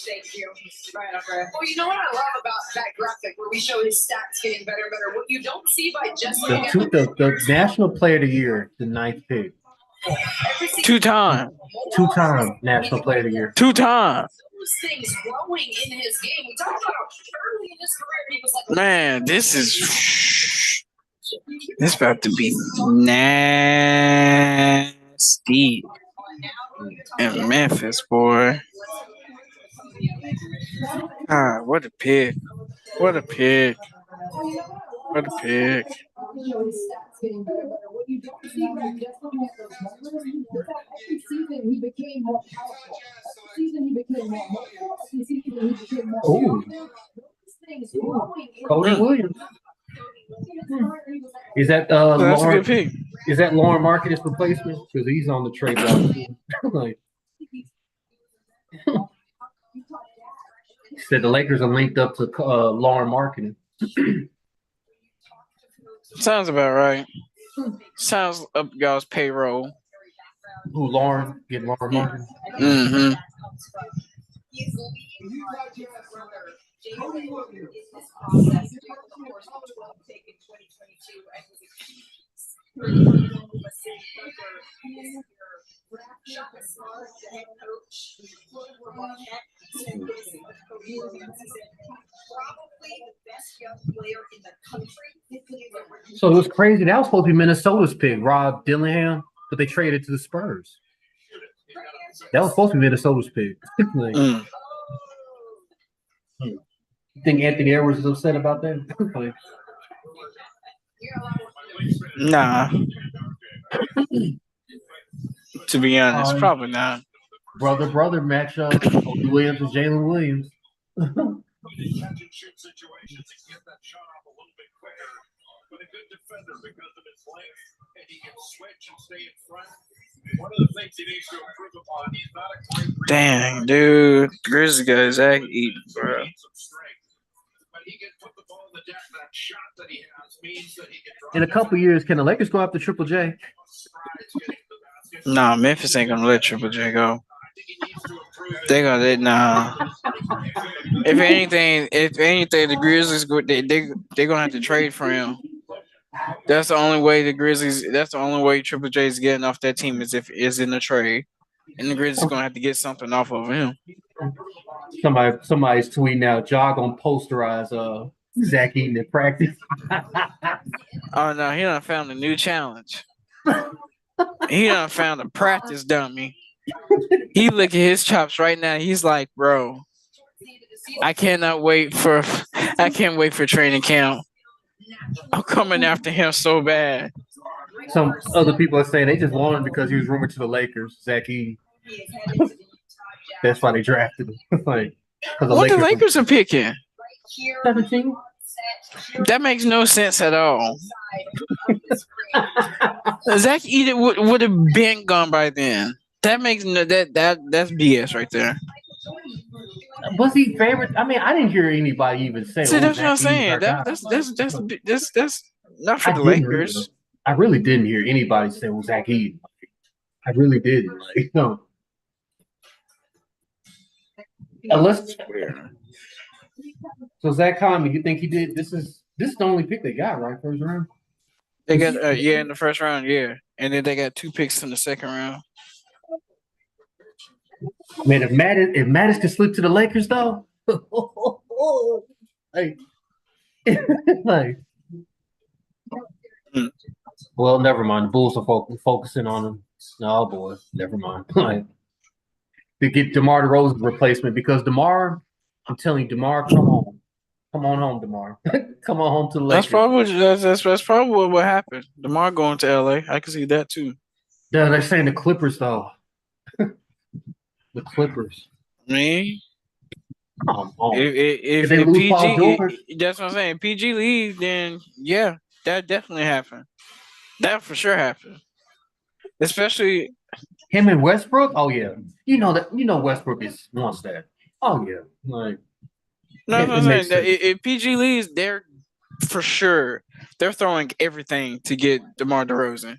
Thank you. Well, you know what I love about that graphic where we show his stats getting better and better. What you don't see by just The National Player of the Year, the 9th pick. Two-time National Player of the Year. Two-time. Things growing in his game. We talked about early in his career. He was like, man, this about to be nasty in Memphis, boy. Ah, what a pick. What a pick. What a pick. Oh, Cody Williams. Is that That's a Lauren? good pick. Is that Lauren Marketing's replacement? Because he's on the trade block. Like, said the Lakers are linked up to Lauren Marketing. Sounds about right. Sounds up y'all's payroll. Who Lauren? Get Lauren Marketing? Mm-hmm. So it was crazy. That was supposed to be Minnesota's pick, Rob Dillingham, but they traded to the Spurs. That was supposed to be Minnesota's pick. Like, You think Anthony Edwards is upset about that? Like, Nah, to be honest, uh, probably not. brother matchup. Kobe Williams and Jalen Williams. Catch and shoot situations and get that shot off a little bit quicker. But a good defender because of his length, and he can switch and stay in front. One of the things he needs to improve upon, he's not a great Dang, dude. Grizzlies got Zach Eaton, bro. but he can put the ball in the deck. That shot that he has means that he can draw In a couple years, can the Lakers go after Triple J? Nah, Memphis ain't gonna let Triple J go. They gonna let nah. If anything, the Grizzlies they gonna have to trade for him. That's the only way the Grizzlies. That's the only way Triple J is getting off that team is in a trade, and the Grizzlies gonna have to get something off of him. Somebody's tweeting out. Ja gonna posterize Zach Eaton in practice. Oh no, he done found a new challenge. He done found a practice dummy. He look at his chops right now. He's like, bro, I can't wait for training camp. I'm coming after him so bad. Some other people are saying they just want him because he was rumored to the Lakers, Zach Eaton. That's why they drafted him. Like, What the Lakers are picking? 17. That makes no sense at all. Zach Eaton would have been gone by then. That makes no that's BS right there. Was he favorite? I mean, I didn't hear anybody even say. See, that's Zach what I'm saying. Eaton's our guy. That's not for I the didn't Lakers. really- I really didn't hear anybody say, "Well, Zach Eaton." I really didn't. Like, no. Unless so, Zach Conley, you think he did? This is the only pick they got, right? First round. They got in the first round, yeah, and then they got 2 picks in the second round. Man, if Mattis could slip to the Lakers, though, like, like, well, never mind. The Bulls are focusing on him. Oh boy, never mind. Like, to get DeMar DeRozan's replacement because DeMar, I'm telling you, DeMar, come on home, DeMar, come on home to the Lakers. That's probably what happened. DeMar going to LA. I can see that too. Yeah, they're saying the Clippers though. The Clippers. I mean, come on. If they lose PG, Paul George, that's what I'm saying. PG leave, then yeah, that definitely happened. That for sure happened. Especially him and Westbrook. Oh yeah, you know Westbrook wants that. Oh yeah, like no, it I'm makes saying. sense. If PG leaves, they're for sure they're throwing everything to get DeMar DeRozan.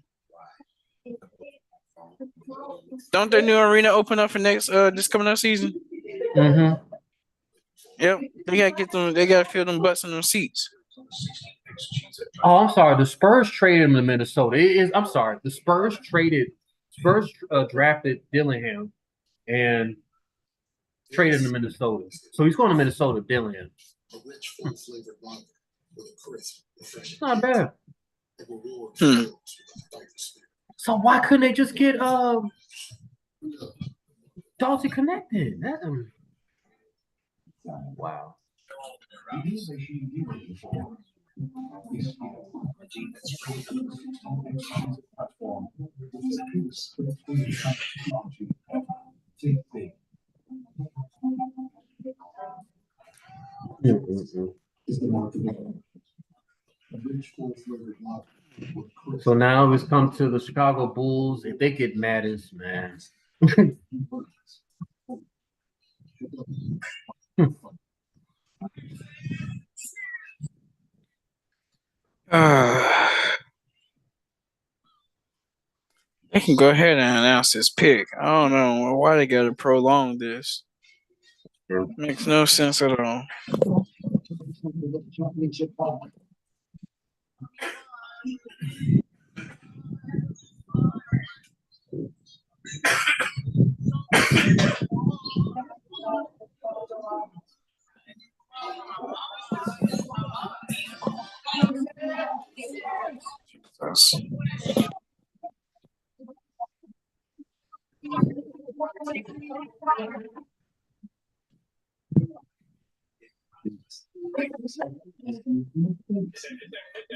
Don't their new arena open up for next this coming up season? Mm-hmm. Yep, they gotta get them. They gotta fill them butts in them seats. Oh, I'm sorry. The Spurs traded him to Minnesota. I'm sorry. The Spurs drafted Dillingham and traded him to Minnesota. So he's going to Minnesota, Dillingham. Not bad. So why couldn't they just get Dawsey connected? Wow. So now it's come to the Chicago Bulls. If they get Mattis, man. They can go ahead and announce this pick. I don't know why they got to prolong this. Makes no sense at all.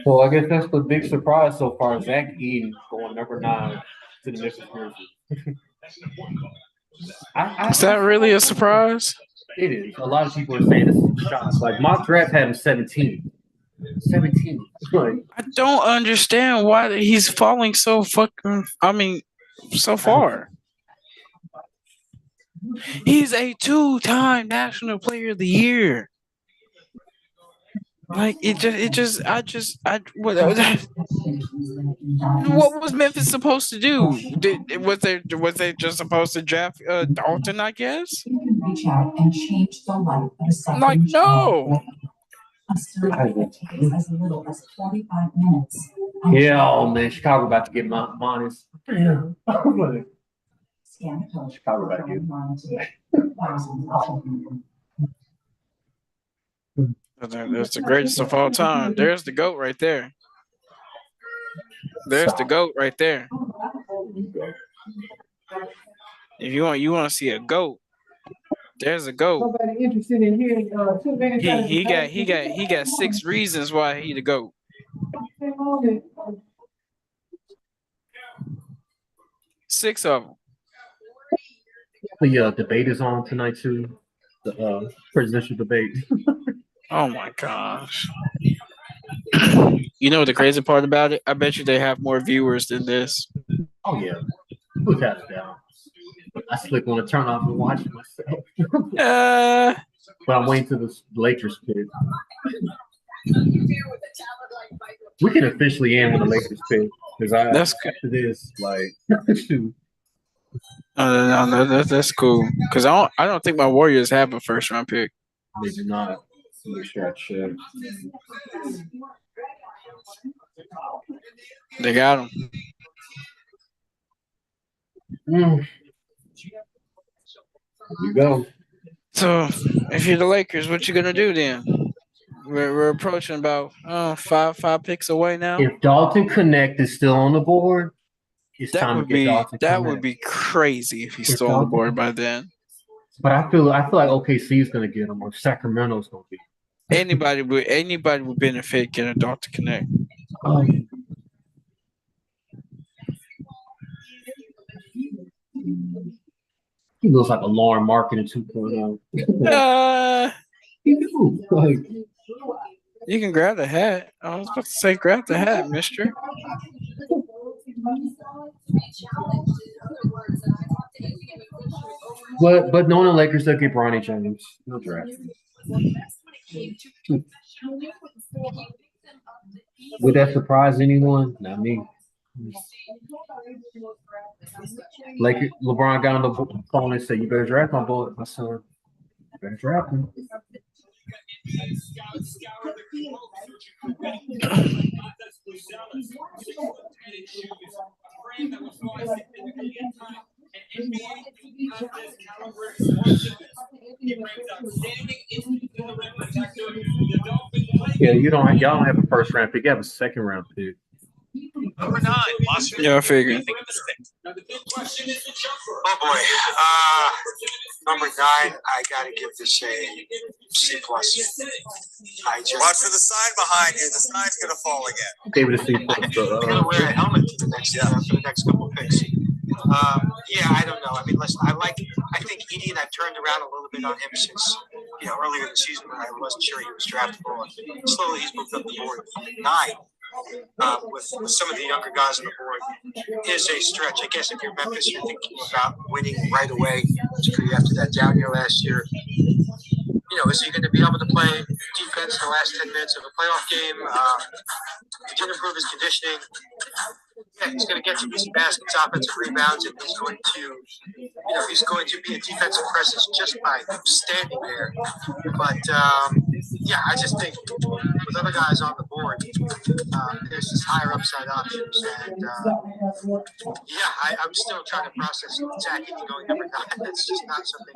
So I guess that's the big surprise so far. Zach Eaton going number 9 to the Memphis Grizzlies. Is that really a surprise? It is. A lot of people are saying this is a shot. Like mock draft had him 17. 17. Like, I don't understand why he's falling so fucking. I mean, so far. He's a 2-time National Player of the Year. Like what was Memphis supposed to do? Was they just supposed to draft Dalton? I guess. You can reach out and change the life of a suffering Like no. child. A surgery that takes as little as 45 minutes. yeah, oh man, Chicago about to get minus. Yeah. Scan the code. Chicago about to get. That's the greatest of all time. There's the GOAT right there. There's the GOAT right there. If you want to see a GOAT, there's a GOAT. Nobody interested in hearing 2 minutes. He got 6 reasons why he the GOAT. 6 of them. The debate is on tonight too. The presidential debate. Oh my gosh. You know what the crazy part about it? I bet you they have more viewers than this. Oh yeah, without a doubt. I slick want to turn off and watch it myself. But I'm waiting to the Lakers pick. We can officially end with the Lakers pick because after this, like, shoot. No, that's cool. Because I don't think my Warriors have a first round pick. They do not. Make sure I check. They got him. Here you go. So if you're the Lakers, what you gonna do then? We're approaching about five picks away now. If Dalton Connect is still on the board, it's time to get Dalton that Connect. would be crazy if he's still on the board by then. But I feel like OKC is gonna get him, or Sacramento's gonna be. Anybody would benefit getting Dalton Connect. He looks like a Lauren Marketing 2.0. He do. Like, you can grab the hat. I was about to say, grab the hat, mister. but knowing the Lakers, they'll get Bronny James. No draft. Would that surprise anyone? Not me. LeBron got on the phone and said, "You better draft my boy, my son. You better draft him." Yeah, y'all don't have a first round pick. You have a second round pick. Number 9, Washington. Yeah, I figured. Oh boy. Number 9, I gotta give this a C+. Watch for the sign behind you. The sign's gonna fall again. Gave it a C+. You're gonna wear a helmet for the next couple picks. I don't know. I mean, listen, I think Edie and I turned around a little bit on him since, earlier in the season when I wasn't sure he was draftable. And slowly he's moved up the board. 9, with some of the younger guys on the board, is a stretch. I guess if you're Memphis, you're thinking about winning right away, particularly after that down year last year. Is he going to be able to play defense in the last 10 minutes of a playoff game? He didn't improve his conditioning. Yeah, he's going to get some decent baskets, offensive rebounds, and he's going to be a defensive presence just by standing there. But I just think with other guys on the board, there's just higher upside options, and I'm still trying to process Zach Eaton going number 9. That's just not something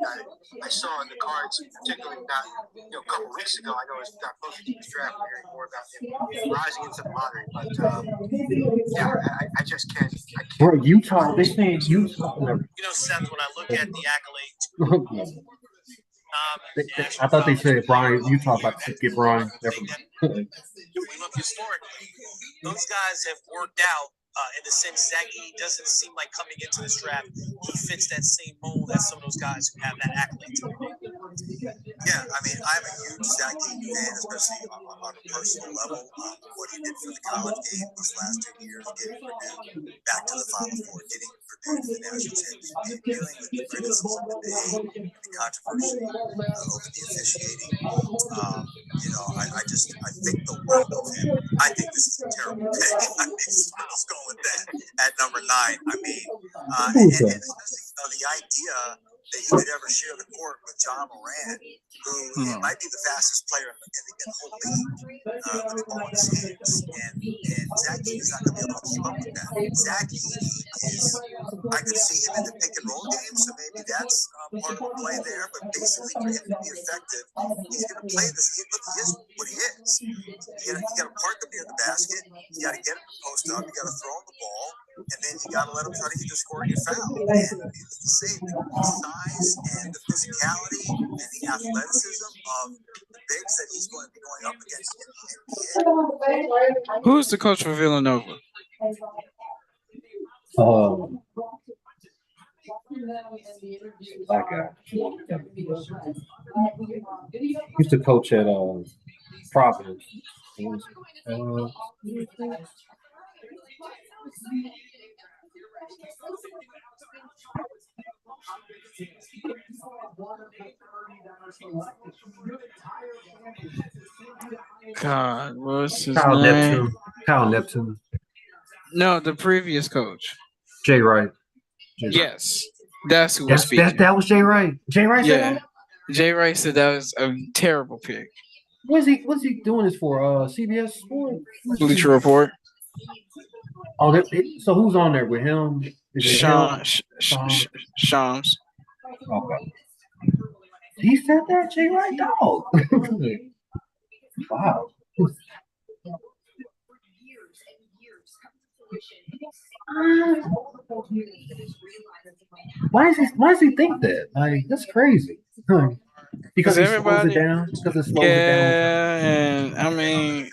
I saw in the cards, particularly not a couple weeks ago. I know it's got closer to the draft, we're hearing more about him rising into the lottery, but I just can't. Bro, Utah, they saying Utah. Seth, when I look at the accolades, I thought they said Brian. You talk about to get Brian. Never mind. If we look historically, those guys have worked out in the sense Zach Edey doesn't seem like coming into this draft, he fits that same mold as some of those guys who have that accolade. Yeah, I mean, I'm a huge Zach Edey fan, especially on a personal level. What he did for the college game these last 2 years, getting Purdue back to the Final Four, getting Purdue to the national championship, dealing with the criticism today, the controversy over the officiating. I think the world of him. I think this is a terrible pick. Let's go with that at number 9. I mean, and especially the idea that he could ever share the court with John Moran, who might be the fastest player in the whole league with the ball in his hands. And Zach Edey's not going to be able to keep up with that. Zach Edey is, I could see him in the pick and roll game, so maybe that's part of the play there. But basically, for him to be effective, he's going to play this. Look, he is what he is. You got to park him near the basket. You got to get him to post up. You got to throw him the ball. And then you got to let him try to either score or get foul. And needless to say, the size and the physicality and the athleticism of the bigs that he's going to be going up against in the NBA. Who's the coach for Villanova? Black guy. Used to coach at Providence. God, what's his Kyle name? Neptune. Kyle Neptune. No, the previous coach. Jay Wright. Yes, that's who was speaking. That was Jay Wright. Jay Wright said Yeah, that? Jay Wright said that was a terrible pick. What's he doing this for? CBS Sports? Bleacher Report. Oh, so who's on there with him? Is it him? Shams. Okay. He said that, Jay Wright, dog. Wow. Why does he think that? Like, that's crazy. Because it slows it down. Because it slows it down. Yeah, and I mean,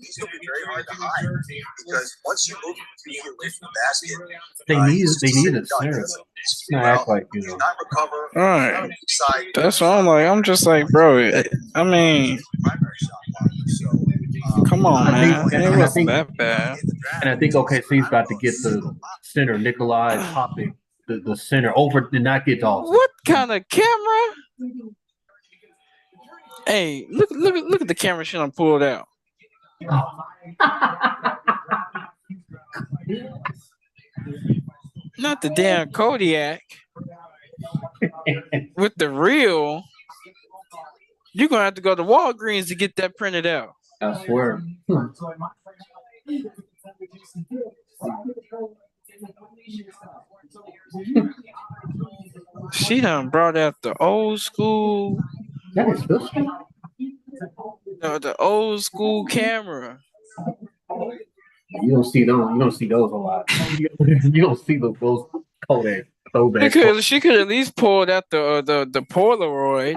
he's going to be very hard to hide because once you move away from the basket, they need a center. It's not act like not recover. All right. That's what I'm like. I'm just like, bro. I mean, come on, man. It wasn't that bad. And I think OKC's about to get the center, Nikolai Popic, the center over, did not get Dawson. What kind of camera? Hey, look at the camera she done pulled out. Not the damn Kodiak. With the real, you're gonna have to go to Walgreens to get that printed out. I swear. She done brought out the old school. That is good. The old school camera. You don't see those. You don't see those a lot. You don't see those Kodak throwbacks. Because she could at least pulled out the Polaroid.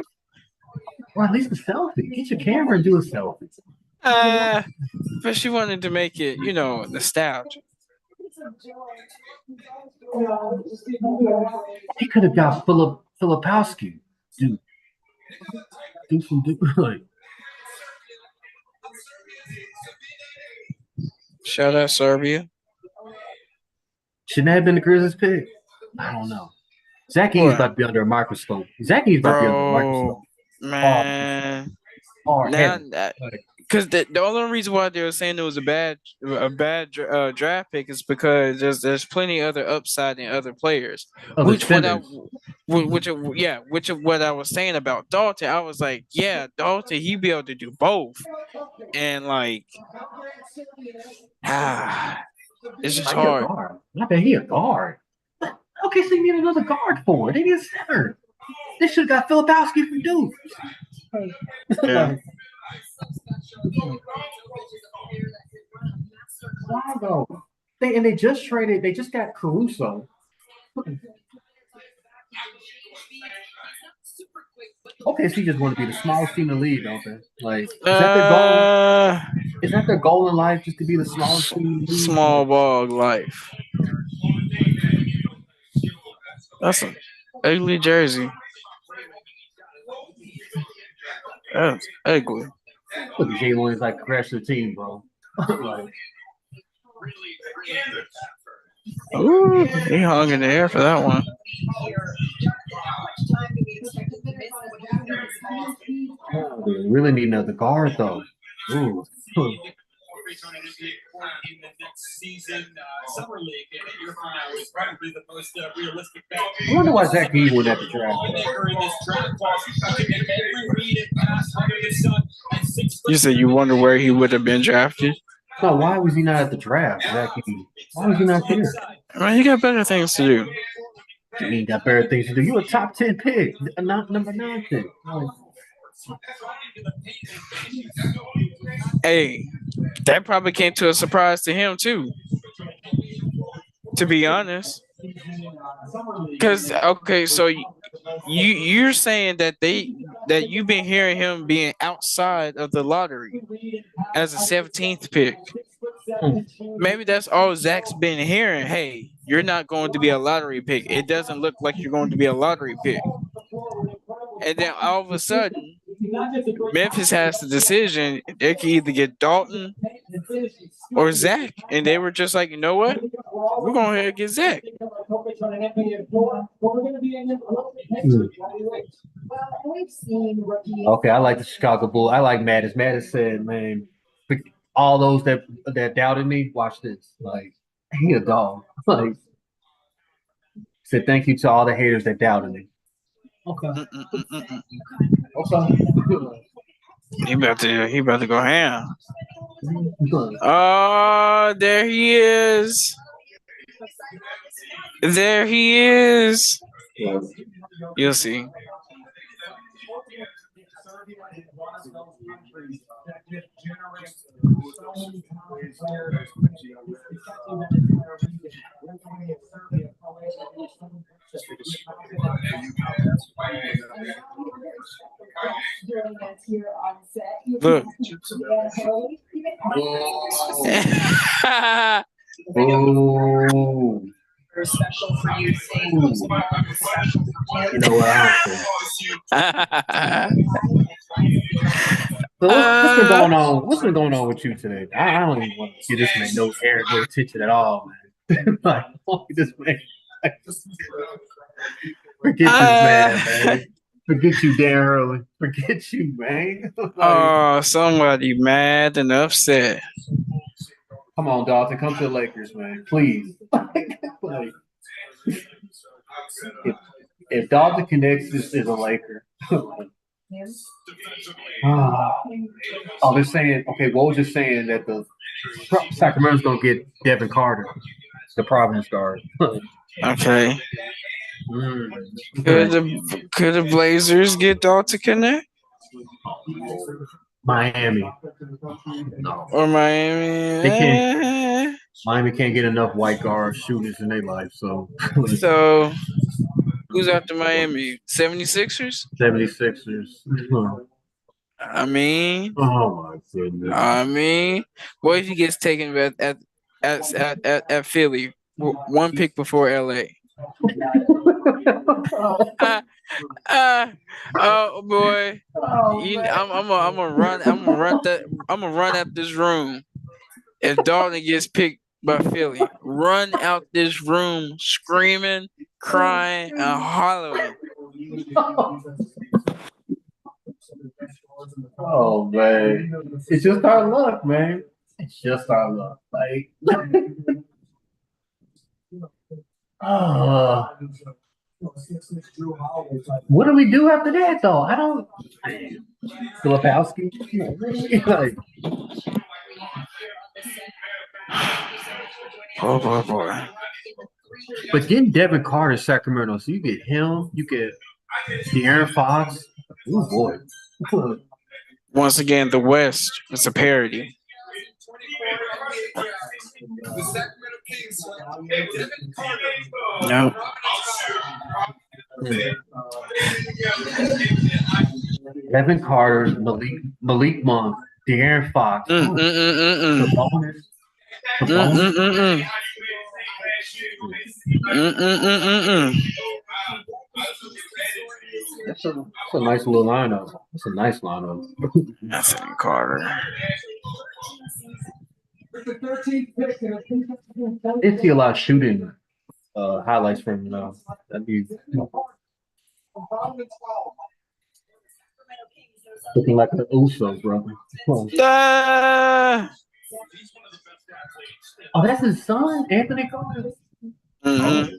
Or at least a selfie. Get your camera and do a selfie. But she wanted to make it, nostalgic. He could have got Filipowski. Dude. Do some like. Shout out Serbia. Shouldn't that have been the Grizzlies pick? I don't know. Zach Edey's about to be under a microscope. Zach Edey's about to be under a microscope. Man. Because the only reason why they were saying it was a bad draft pick is because there's plenty other upside in other players. Which of what I was saying about Dalton, I was like, yeah, Dalton, he'd be able to do both. And like, it's just hard. I bet he a guard. Okay, so you need another guard for it. They need a center. They should have got Filipowski from Duke. Yeah. They just traded. They just got Caruso. OKC just want to be the smallest team in the league, don't they? Like, is that their goal? Is that their goal in life, just to be the smallest team in the league? Small ball life. That's an ugly jersey. That's ugly. Look, Jay Williams like crashed the team, bro. Like, Ooh, he hung in the air for that one. they really need another guard though. Ooh. I wonder why Zach Heed went at the draft. You said you wonder where he would have been drafted? No, why was he not at the draft, Zach Heed? Why was he not there? I mean, you got better things to do. He got better things to do. You a top 10 pick, not number 9 pick. Hey, that probably came to a surprise to him too. To be honest, because okay, so you're saying that you've been hearing him being outside of the lottery as a 17th pick. Maybe that's all Zach's been hearing. Hey, you're not going to be a lottery pick. It doesn't look like you're going to be a lottery pick. And then all of a sudden, Memphis has the decision. They can either get Dalton or Zach. And they were just like, you know what? We're going ahead and get Zach. Okay, I like the Chicago Bulls. I like Mattis. Mattis said, man, all those that doubted me, watch this. Like, he a dog. Like, said thank you to all the haters that doubted me. Okay. Okay. He about to go ham. Oh, there he is. There he is. You'll see. Look. Oh. Special for you to say. You know what? So what's been going on? What's been going on with you today? I don't even want to give this man no air, no attention at all, man. Like, this man. Forget this man. Forget you, Dan Hurley. Forget you, man. Like, oh, somebody mad and upset. Come on, Dalton. Come to the Lakers, man. Please. Like, if Dalton connects, this is a Laker. Oh, they're saying, okay, Woj is saying that the Sacramento's going to get Devin Carter, the Providence guard. Okay. Could the Blazers get Dalton Connect? Miami. No. Or Miami? They can't. Miami can't get enough white guard shooters in their life. So who's after Miami? 76ers? 76ers. I mean, oh my goodness. What if he gets taken at Philly, one pick before LA? Oh boy, I'm gonna run out this room. If Dalton gets picked by Philly, run out this room screaming, crying, and hollering. Oh man, it's just our luck, man. It's just our luck. Like, what do we do after that, though? I don't. Filipowski, like. Oh boy. But getting Devin Carter, Sacramento, so you get him, you get De'Aaron Fox. Oh boy. Once again, the West is a parody. No. Evan Carter, Malik Monk, De'Aaron Fox, Sabonis. That's a nice little lineup. That's a nice lineup. That's Evan Carter. With the 13th pick and Did see a lot of shooting highlights from that'd be looking like an Uso brother. Ah! Oh, that's his son, Anthony Carter. Mhm.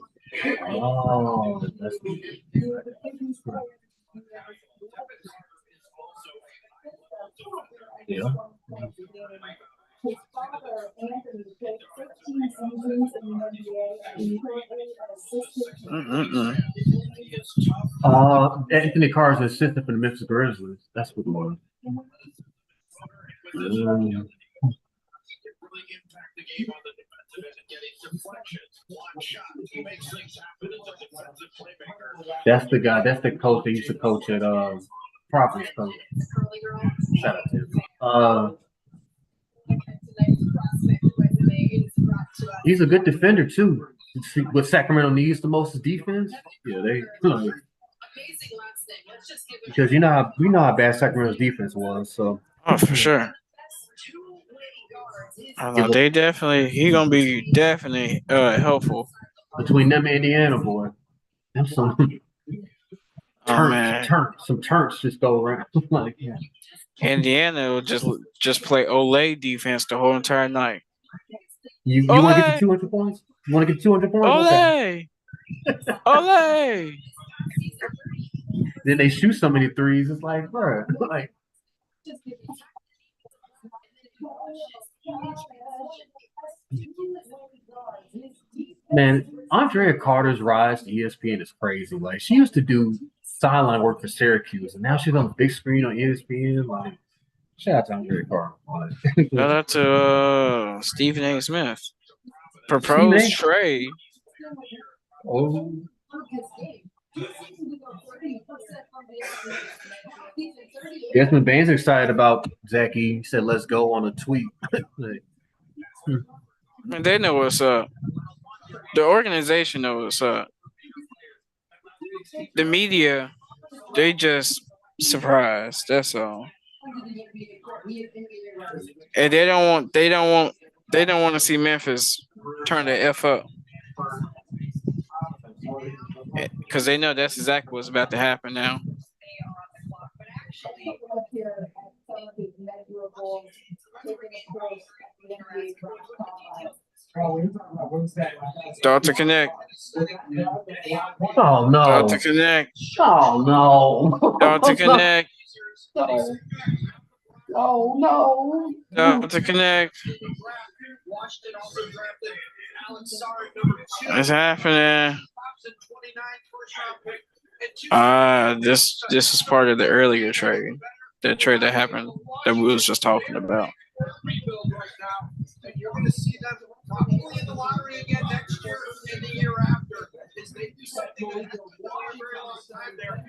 Oh, that's yeah. His father, Anthony, played 15 seasons in the NBA and currently an assistant. Anthony Carter's assistant for the Memphis Grizzlies. That's what it was. That's the guy. That's the coach that used to coach at Providence. Coach. Shout out to him. He's a good defender too. What Sacramento needs the most is defense. Yeah, they because you know how bad Sacramento's defense was. So for sure. I know they definitely. He gonna be definitely helpful between them and Indiana, boy. Them some turns just go around. Like, yeah. Indiana will just play Olay defense the whole entire night. You want to get to 200 points? You want to get 200 points? Olay! Okay. Olay! Then they shoot so many threes. It's like, bro, like. Man, Andrea Carter's rise to ESPN is crazy. Like, she used to do sideline work for Syracuse, and now she's on the big screen on ESPN. Like, shout out to Andrea Carter. Shout out to Stephen A. Smith. Proposed trade. Oh. Desmond Bain's excited about Zachy. He said, "Let's go" on a tweet. And they know what's up. The organization knows what's up. The media, they just surprised. That's all. And they don't want to see Memphis turn the F up. Because they know that's exactly what's about to happen now. Start to connect. Oh no. Start to connect. Oh no. Start to connect. Oh no. Start to connect. What's happening? This is part of the earlier trade. The trade that happened that we was just talking about. You're going to see them probably in the lottery again next year and the year after. Is they do something that has been a very long time there.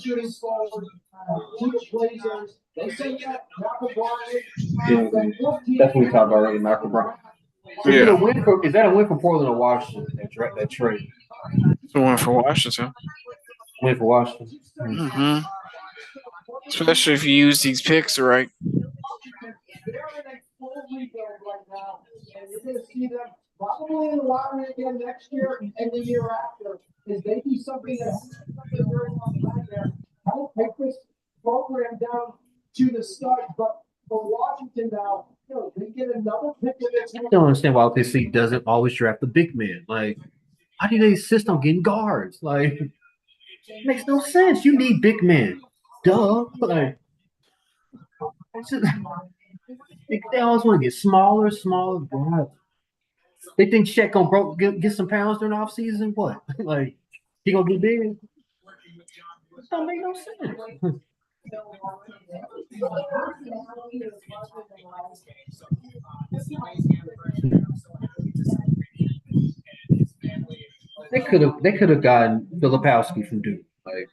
Shooting forward, Blazers. They say That's what we talked about earlier, Michael Brown. So is that a win for Portland or Washington? That trade. It's a win for Washington. Win for Washington. Mm-hmm. Especially if you use these picks right. They're in a full rebuild right now, and you're going to see them probably in the lottery again next year and the year after. Is they do something that's a very long time there. Help take this program down to the start, but for Washington now, they get another pick. I don't understand why OKC doesn't always draft the big man. Like, how do they insist on getting guards? Like, it makes no sense. You need big men. Duh. Like, they always want to get smaller. God. They think Shaq gonna get some pounds during the offseason? What? Like, he gonna get big? That don't make no sense. They could have gotten Filipowski from Duke. Like,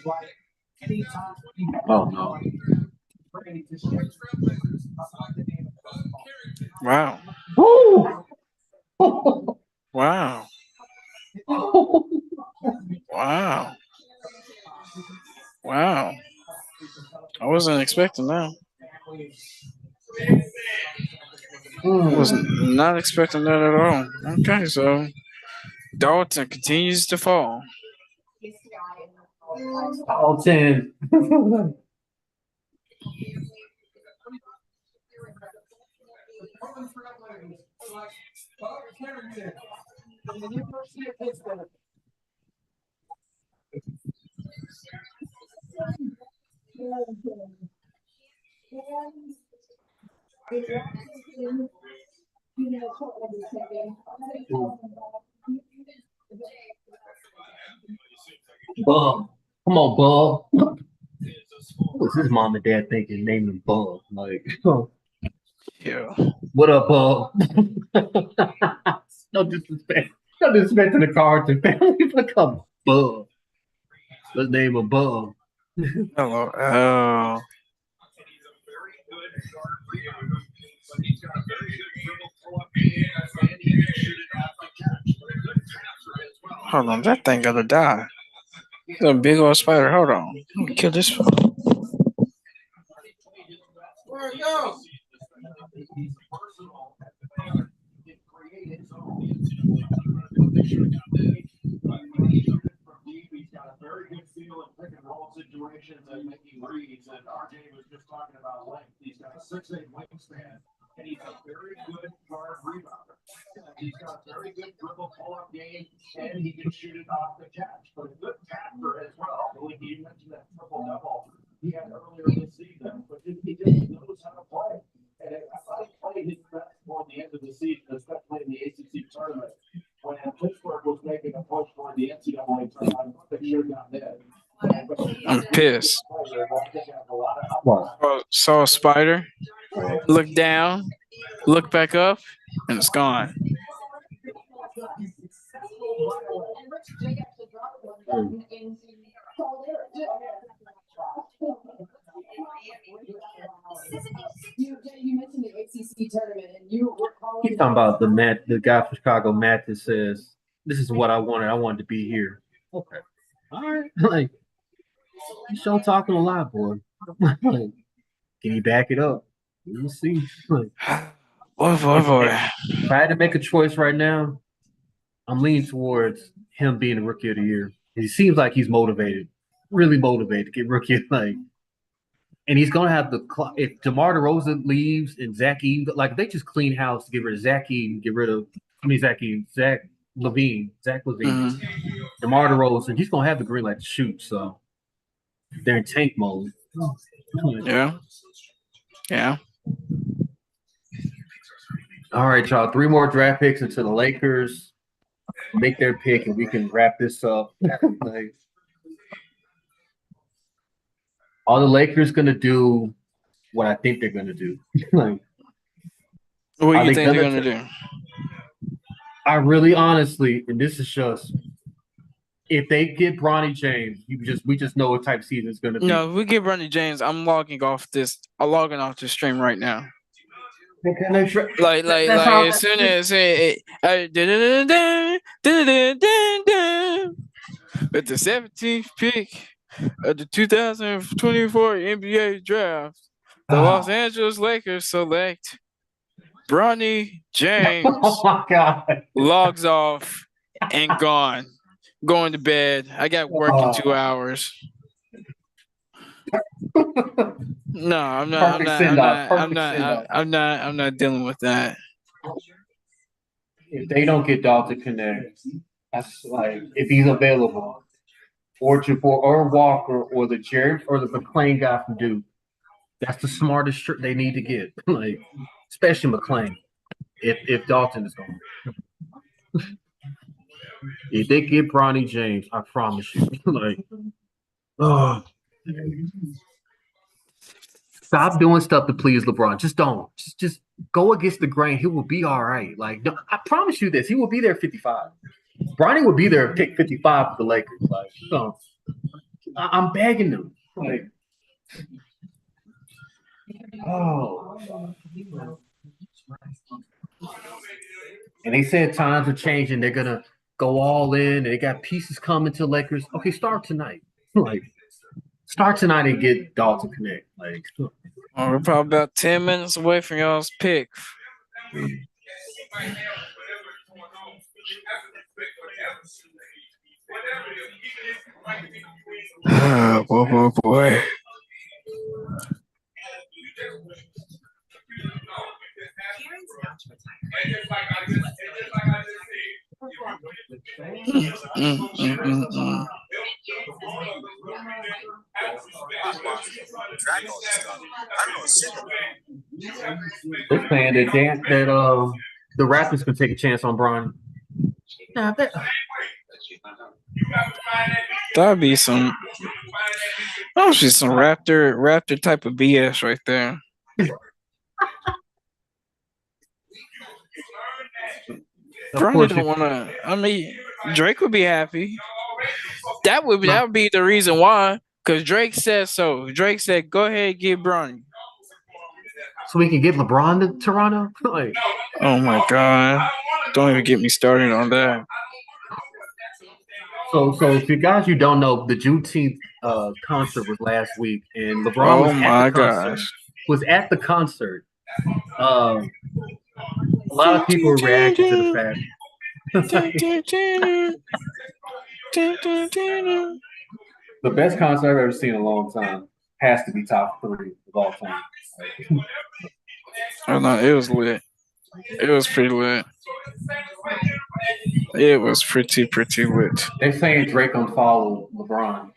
Like, oh no. Wow. Woo! Wow. Wow. Wow. I wasn't expecting that. Was not expecting that at all. Okay, so Dalton continues to fall. All 10. Bub. Come on, Bub. What's his mom and dad thinking? Name him Bub. Like, Yeah. what up, Bub? No disrespect. No disrespect to the Carter family. Look up, Bub. Let's name him Bub. Hello. Oh. Hold on, that thing gotta die. It's a big old spider. Hold on. I'm gonna kill this one. Where it go? He's got a very good feel in pick and roll situations and making reads. And RJ was just talking about length. He's got a 6'8" wingspan, and he's a very good guard rebounder. He's got a very good dribble pull-up game, and he can shoot it off the catch. But a good tapper as well. I believe you mentioned that triple-double he had earlier this season, but he just knows how to play. And I thought he played his best toward the end of the season, especially in the ACC tournament. When Pittsburgh was making a push for the NCAA tournament, they should have gotten in. I'm pissed. What? Saw a spider, look down, look back up, and it's gone. You mentioned the ACC tournament, and you were calling. He's talking about the guy from Chicago, Matt, that says, "This is what I wanted. I wanted to be here." Okay, all right. Like, you show talking a lot, boy. Like, can you back it up? We'll see. Like, Boy. if I had to make a choice right now, I'm leaning towards him being the rookie of the year. He seems like he's motivated, really motivated to get rookie. Like, and he's gonna have the if DeMar DeRozan leaves and Zach Edey, like if they just clean house to get rid of Zach Edey, get rid of Zach LaVine. DeMar DeRozan, he's gonna have the green light to shoot. So they're in tank mode. Yeah. Yeah. All right, y'all. 3 more draft picks until the Lakers make their pick, and we can wrap this up. Like, all the Lakers gonna do what I think they're gonna do. Like, What do are you they think they're gonna gonna do? I really honestly, and this is just if they get Bronny James, we just know what type of season it's gonna be. No, if we get Bronny James, I'm logging off this stream right now. Like as soon as with the 17th pick of the 2024 NBA draft, the Los Angeles Lakers select Bronny James. Oh my God. Logs off and gone. Going to bed. I got work in 2 hours. No, I'm not dealing with that. If they don't get Dalton Connect, that's like if he's available, or Jabbar or Walker or the Jared or the McClain guy from Duke, that's the smartest shirt they need to get. Like, especially McClain. If Dalton is gone. If they get Bronny James, I promise you. Like, oh. Stop doing stuff to please LeBron. Just don't. Just go against the grain. He will be all right. Like, no, I promise you this. He will be there 55. Bronny will be there pick 55 for the Lakers. Like, so I'm begging them. Like, oh. And they said times are changing. They're gonna go all in. They got pieces coming to Lakers. Okay, start tonight. Like, start tonight and get Dalton Connect. Like, We're probably about 10 minutes away from y'all's pick. Boy. they're saying that the Raptors can take a chance on Bron. Nah, That'd be some. That was just some Raptor type of BS right there. Bronny don't want to. I mean, Drake would be happy. That would be the reason why. Because Drake said so. Drake said, "Go ahead, and get Bronny." So we can get LeBron to Toronto? Like, oh my God! Don't even get me started on that. So if you guys don't know, the Juneteenth concert was last week, and LeBron was at the concert. A lot of people reacted to the fact. The best concert I've ever seen in a long time has to be top 3 of all time. Oh no, it was lit. It was pretty lit. It was pretty lit. They're saying Drake unfollowed LeBron.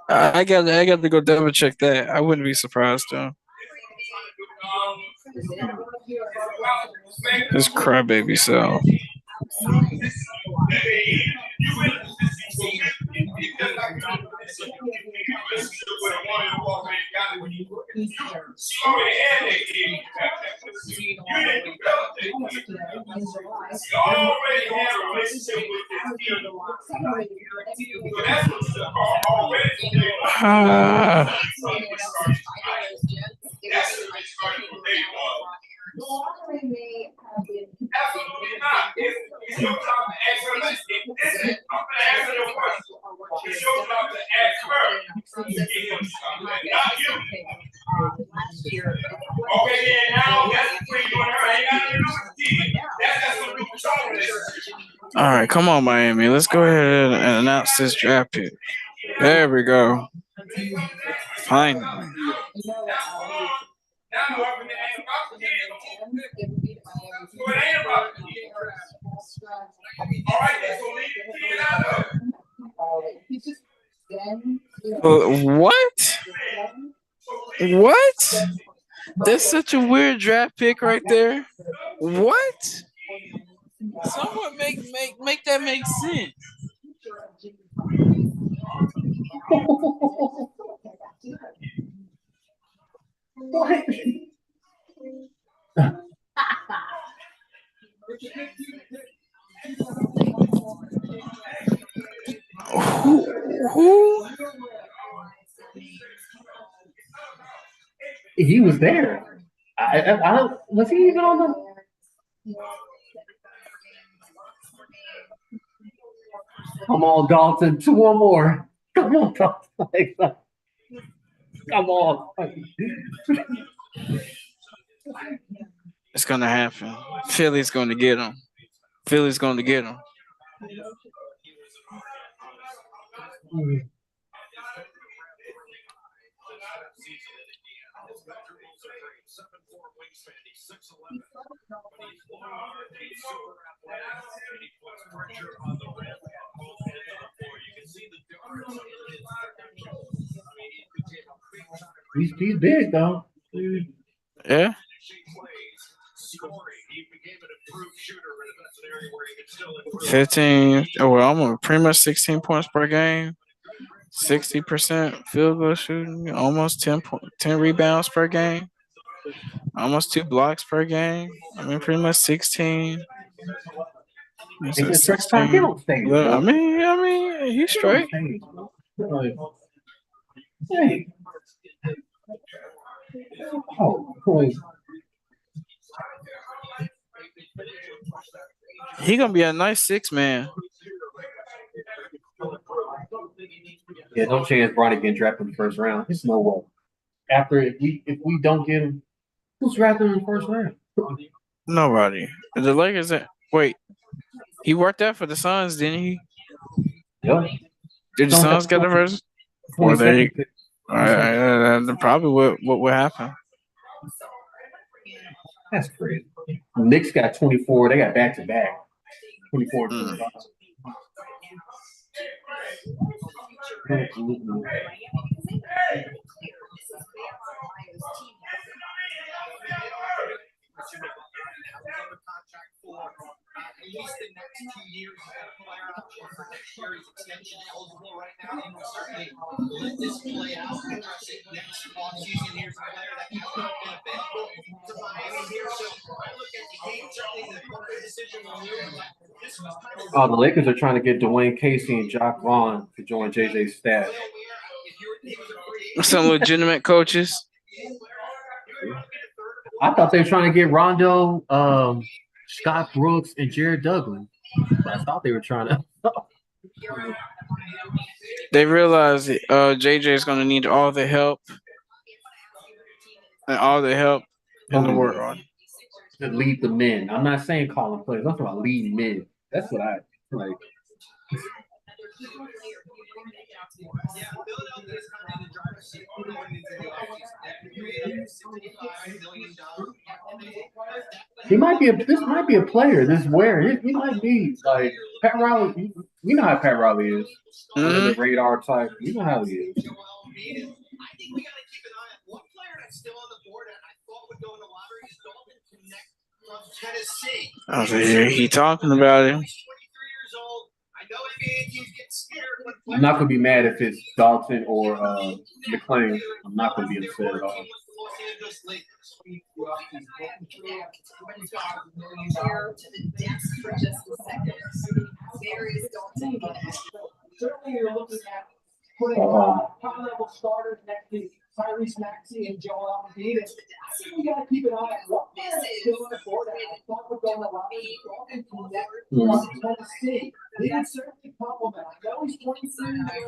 I got to go double check that. I wouldn't be surprised though. This crybaby self. Absolutely not. If you don't talk to ask her, listen, I'm gonna answer your question. You should talk to ask her. Not you. Okay, then now that's between you and her. Ain't got nothing to do with the kid. That's what we control this. All right, come on, Miami. Let's go ahead and announce this draft pick. There we go. Finally. What? What? That's such a weird draft pick right there. What? Someone make that make sense. What? Who? He was there. I was he even on the? Come on, Dalton. 2 or more. Come on, Dalton. Come on. It's gonna happen. Philly's gonna get him. Philly's gonna get him. He's big though. Yeah. Scoring, he became an improved shooter, and that's an area where he could still improve. 15. Oh, well, I'm pretty much 16 points per game. 60% field goal shooting, almost 10 rebounds per game, almost 2 blocks per game. I mean, pretty much 16. It's just first time get on stage, Look, bro. I mean, he's Get on straight. stage, bro. Like, hey. Oh, boy. He gonna be a nice 6-man. Yeah, no chance Bronny getting drafted in the first round. There's no way. After if we don't get him, who's drafting him in the first round? Nobody. The Lakers. Wait, he worked out for the Suns, didn't he? Yep. Did the Suns get the first? Or they? Probably what would happen. That's crazy. Knicks got 24. They got back to back. 24 to 25. At least the next 2 years, player option for next year. He's extension eligible right now, and we'll certainly let this play out. Address it next offseason. Here's a player that has not been available to Miami here. So I look at the game, certainly the corner decision will move, but this was kind of The Lakers are trying to get Dwayne Casey and Jock Vaughn to join JJ's staff. Some legitimate coaches. I thought they were trying to get Rondo, Scott Brooks, and Jared Dudley. I thought they were trying to. They realized JJ is going to need all the help in the world. To lead the men. I'm not saying calling plays. I'm talking about leading men. That's what I like. Yeah, Philadelphia is kind of in the driver's seat going into the offseason. $65 million. He might be this might be a player. This where he might be like Pat Riley. We know how Pat Riley is. The radar type. You know how he is. I think we got to keep an eye on one player that's still on the board, and I thought would go in the lottery is Dalton Connect from Tennessee. I was like, he talking about him. He's 23 years old. I know NBA teams get scared when I'm not gonna be mad if it's Dalton or McClain. I'm not gonna be upset at all. To the depths for just a second. Darius Dalton. Certainly you're looking at putting top-level starters next to Tyrese Maxey and Joel Embiid. I think we got to keep an eye on what players are still on the board. I thought would go in the lottery. Dalton Connect from Tennessee. They can certainly compliment. I know he's 23 years old. I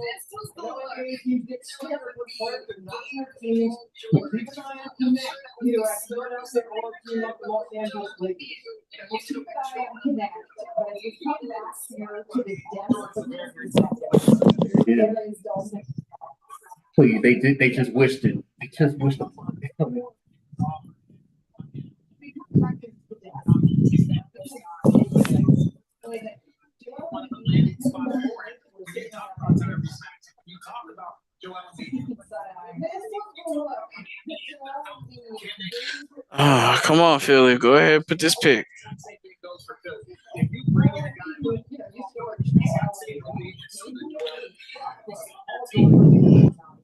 know NBA teams get scared with players that are not their teams. But keep an eye on Connect. Either at Philadelphia or a team like the Los Angeles Lakers. We'll keep an eye on Connect. But as we come back here to the depths of this Yeah. Please, they just wished it. They just wished it. Come on, Philly. Go ahead and put this pick.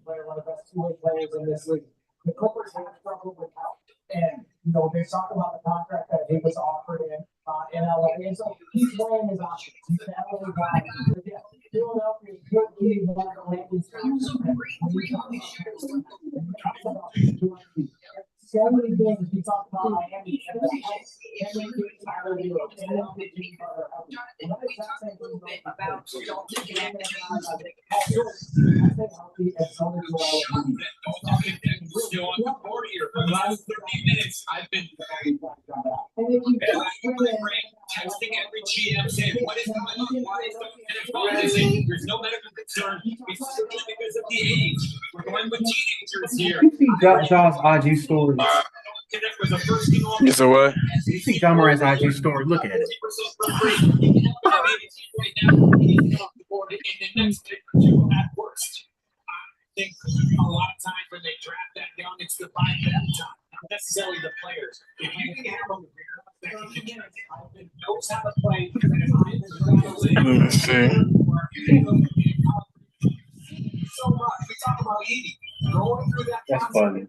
One of the best two-way players in this league. The Clippers have struggled with health. And, they talk about the contract that he was offered in LA. And so he's weighing his options. He's not really wide. Philadelphia is good. He's one of the Lakers. So many things we talk about Miami. Still on the board here for the last 30 minutes. I've been texting every GM saying, what is going on? Why is there's no medical concern. It's simply because of the age. We're going with teenagers here. You see John's IG story. You said what? You see John Moran's IG story. Look at it. I think a lot of times when they draft that young, it's the buy that time, not necessarily the players. If you can have them that can contribute, knows how to play, Let me see. so much. We talk about Edie going through that That's process. funny.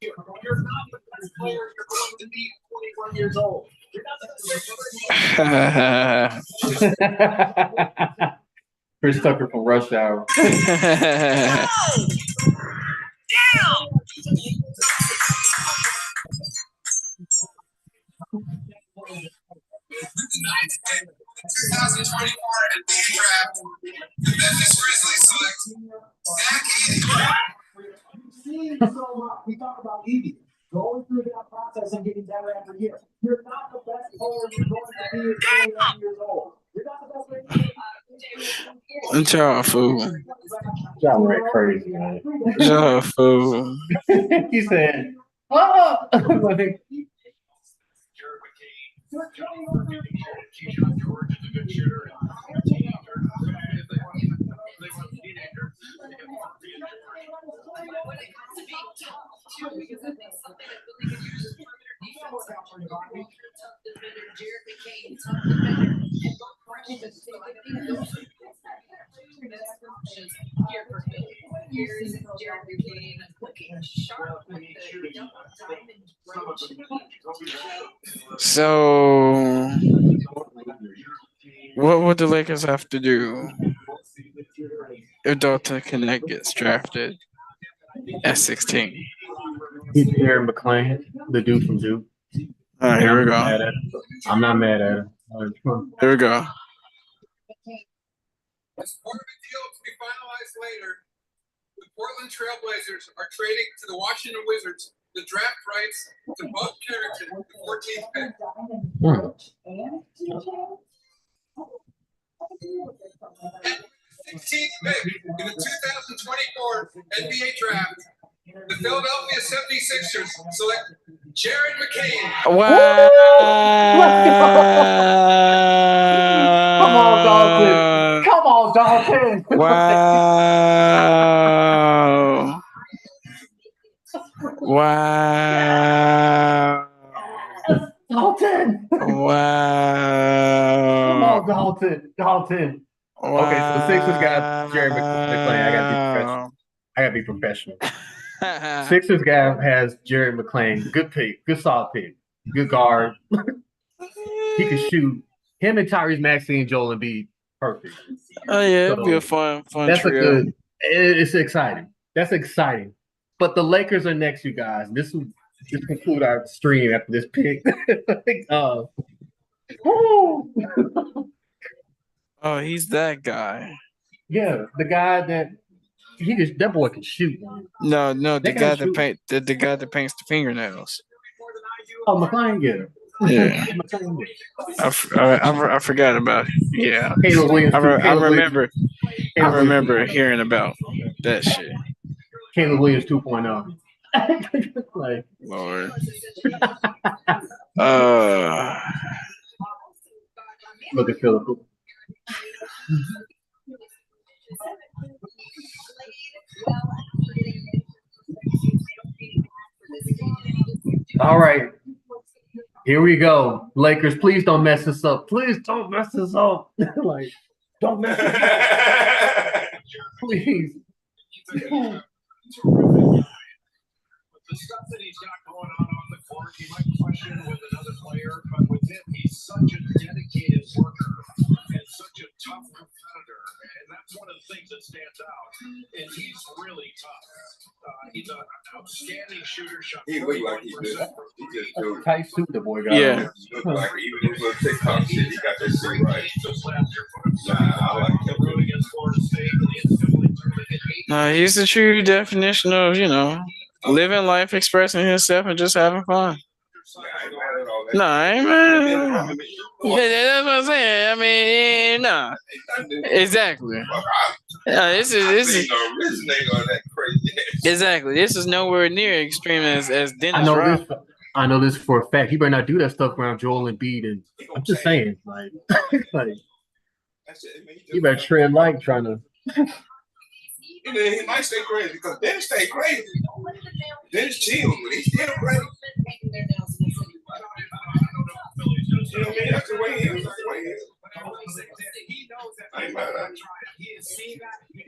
You're not the best player you're going to be at 21 years old. You're not the best player. Chris Tucker from Rush Hour. We talk about Edie going through that process and getting better every year. You're not the best player you're going to be at 21 years old. You're not the best player. Y'all fool. Y'all went crazy, man. Y'all fool. He said, "Oh!" Like, So, what would the Lakers have to do if Dalton Connect gets drafted at 16? he's Aaron McClain, the dude from Duke. All right, here we I'm not go. mad at him. I'm not mad at him. All right, come on. Here we go. As part of a deal to be finalized later, the Portland Trailblazers are trading to the Washington Wizards the draft rights to Bud Carrington, the 14th pick. And 16th pick in the 2024 NBA draft, the Philadelphia 76ers select Jared McCain. Wow. Come on, Dalton. Come on, Dalton. Wow. Wow. Dalton. Wow. Come on, Dalton. Dalton. Okay, so the Sixers got Jerry McClain. I gotta be professional. Sixers guy has Jared McClain. Good pick. Good solid pick. Good guard. He can shoot. Him and Tyrese Maxey and Joel Embiid. Perfect. Oh yeah, it'd be a So, fun That's trio. a good. It's exciting. That's exciting. But the Lakers are next, you guys. This will just conclude our stream after this pick. Woo! Oh, he's that guy. Yeah, the guy that that boy can shoot. Man. No, They the guy gotta that shoot. the guy that paints the fingernails. Oh, McClain, yeah. Yeah. McClain, yeah. I forgot about it. Yeah. Caleb Williams. I Caleb remember Williams. hearing about that shit. Caleb Williams 2.0. Like, Lord. look at Philip. All right. Here we go. Lakers, please don't mess this up. Please don't mess this up. Like, don't mess this up. Please. The stuff that he's got going on the court, you might question with another player, but with him, he's such a dedicated worker and such a tough competitor, and that's one of the things that stands out. And he's really tough. He's an outstanding shooter. Shot He look like he just do. Tight suit the boy got. Yeah. He look like even his little TikTok shit, he got that shit right. I like him. No, he's the true definition of, living life, expressing himself, and just having fun. No, I ain't mad. Yeah, that's what I'm saying. I mean, no. Exactly. This is exactly. This is nowhere near extreme as Dennis Rodman. I know this for a fact. He better not do that stuff around Joel Embiid. And I'm just saying, like you better tread light trying to. He might stay crazy because Dennis stay crazy. Dennis chill, but he's still crazy. You know what I mean? That's the way he is. That's the way he is. I ain't mad at him.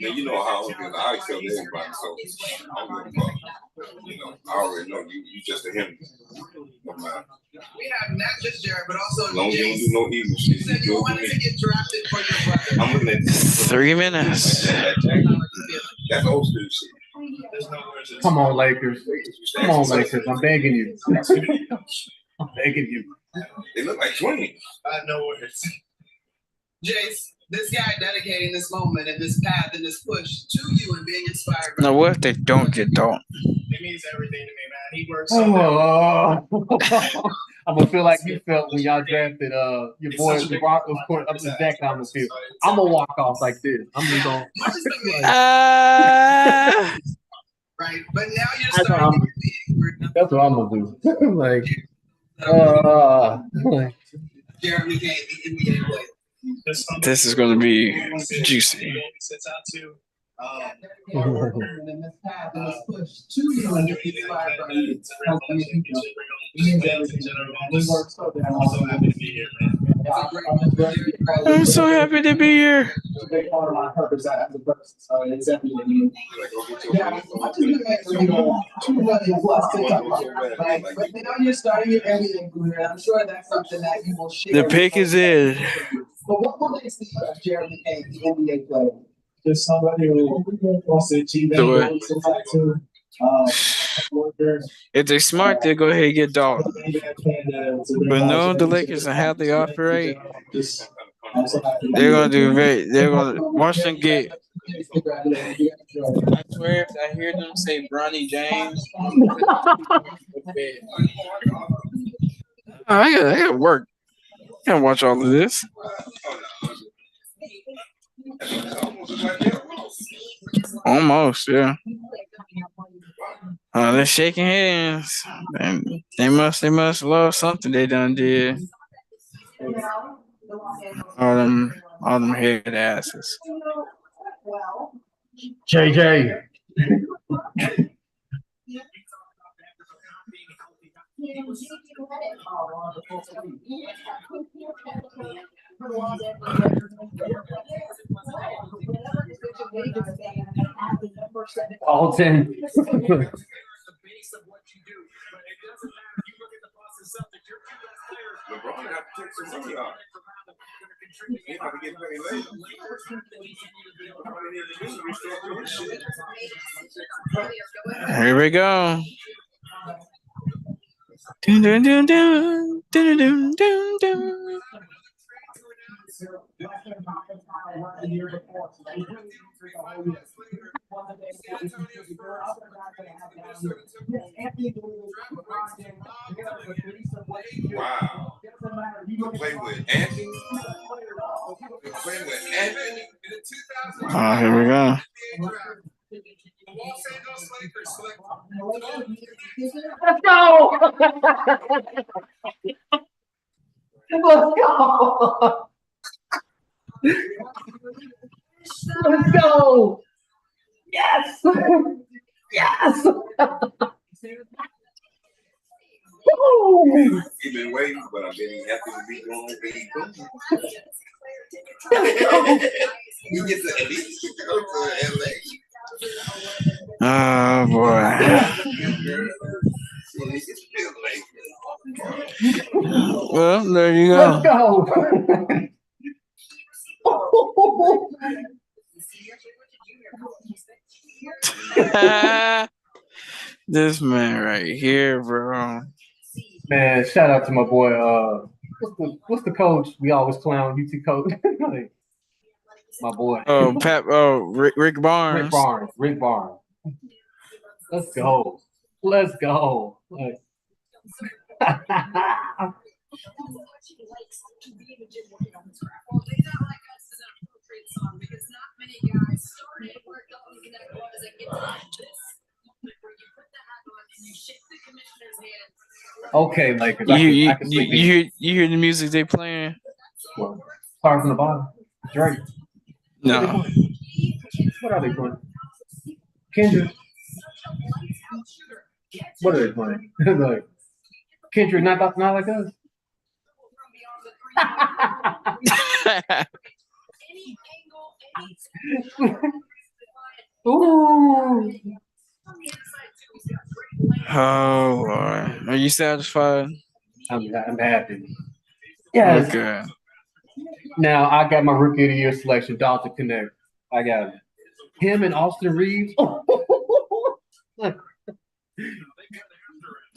Man, you know how I feel. I accept everybody, so I don't give a fuck. You know, I already know you just a him. No matter. We have not just Jared, but also As long as you don't do no evil shit, you said you good wanted with to me. get drafted for your brother. I'm looking at this. 3 minutes. That's old school shit. Come on, Lakers. Come on, Lakers. I'm begging you. I'm begging you. They look like twins. I know words. Jace, this guy dedicating this moment and this path and this push to you and being inspired by Now, what if they don't get Dalton? it means everything to me, man. He works so hard. Oh, I'm gonna feel like you felt when y'all drafted your boy the Broncos court up the deck on the field. I'm gonna walk off like this. I'm just gonna. Right, but now you're That's what starting I'm- to get That's what I'm gonna do. like, like, Jeremy Kane, the NBA player. This is going to be juicy. And this path and this push to you and being inspired by you. He means everything to me, man. He works so damn hard. I'm so happy to be here. It's a big part of my purpose as a person. So it's everything to me. Yeah, I just been making 2 million plus TikTok followers, right? But now you're starting your NBA career. I'm sure that's something that you will share. The pick is in. But what makes Jeremy Kane the NBA player? Just somebody who wants to achieve Do it. anything. Worker. If they're smart, they'll go ahead and get Dalton. But no, the Lakers and how they operate, they're gonna do they're gonna once them get. I swear, if I hear them say Bronny James, I gotta work. I gotta watch all of this. Almost, yeah. They're shaking hands. And they must love something they done did. All them head asses. JJ. Alton. LeBron got to take some money off. He about to get paid later. Here we go. Dun, dun, dun, dun, dun, dun, dun, dun. Wow. To play with Anthony. To play with Anthony. Oh, here we go. Let's go. Let's go. Let's go. Yes. Yes. Woo. He's been waiting, but I'm getting happy to be going where he's going. He gets to, at least he gets to go to LA. Oh boy. Well, there you Let's go. go. This man right here, bro. Man, shout out to my boy. What's the coach we always clown? UT coach. My boy. Oh, Rick Barnes. Rick Barnes. Let's go. Let's go. Like, okay, Lakers. You I can sleep in. hear the music they playing? Stars on the bottom. Drake. No. What are they playing? Kendrick. What are they playing? Like, Kendrick, not like us. Oh, Lord. Are you satisfied? I'm happy. Yes. Okay. Now I got my rookie of the year selection, Dalton Connect. I got him and Austin Reeves.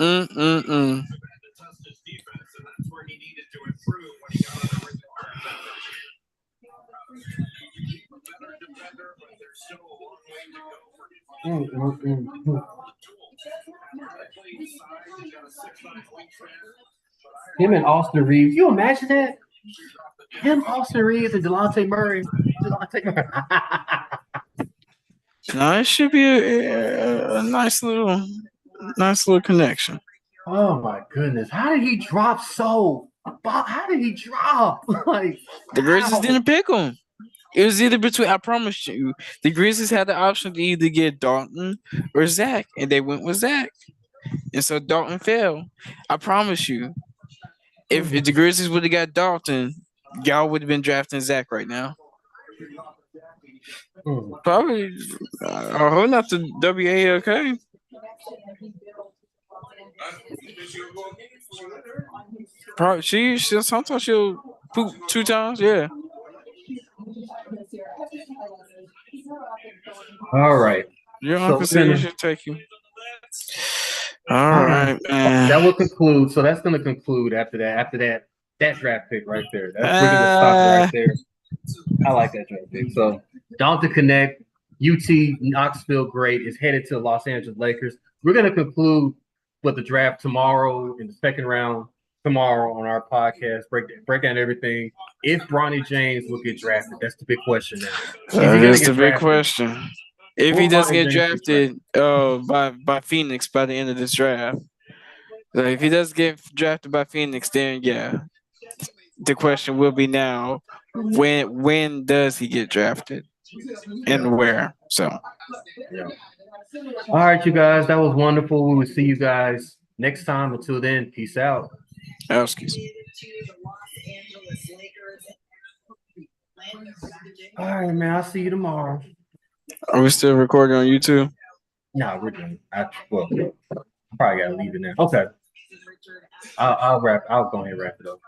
Mm-mm-mm. Mm, mm, mm, mm. Him and Austin Reeves. You imagine that? Him, Austin Reeves, and Delonte Murray. Delonte Murray. No, it should be a nice little connection. Oh my goodness! How did he drop so? How did he drop? Like The Grizzlies how? didn't pick him. It was either between. I promise you, the Grizzlies had the option to either get Dalton or Zach, and they went with Zach, and so Dalton fell. I promise you, if the Grizzlies would have got Dalton, y'all would have been drafting Zach right now. Mm. Probably. I hope not the WALK. Probably she sometimes she'll poop 2 times. Yeah. All right. Your So uncle we're said he gonna- should take you. All right, man. That will conclude. So that's going to conclude after that draft pick right there. We're going to stop right there. I like that draft pick. So Dalton Connect, UT Knoxville great is headed to the Los Angeles Lakers. We're going to conclude with the draft tomorrow in the second round tomorrow on our podcast. Break down everything. If Bronny James will get drafted, that's the big question now. That is the big question. If he doesn't get drafted by Phoenix by the end of this draft, like if he does get drafted by Phoenix, then yeah, the question will be now when does he get drafted and where? So, yeah. All right, you guys, that was wonderful. We will see you guys next time. Until then, peace out. excuse. All right, man. I'll see you tomorrow. Are we still recording on YouTube? No, we're done. I probably gotta leave it now. Okay. I'll wrap. I'll go ahead and wrap it up.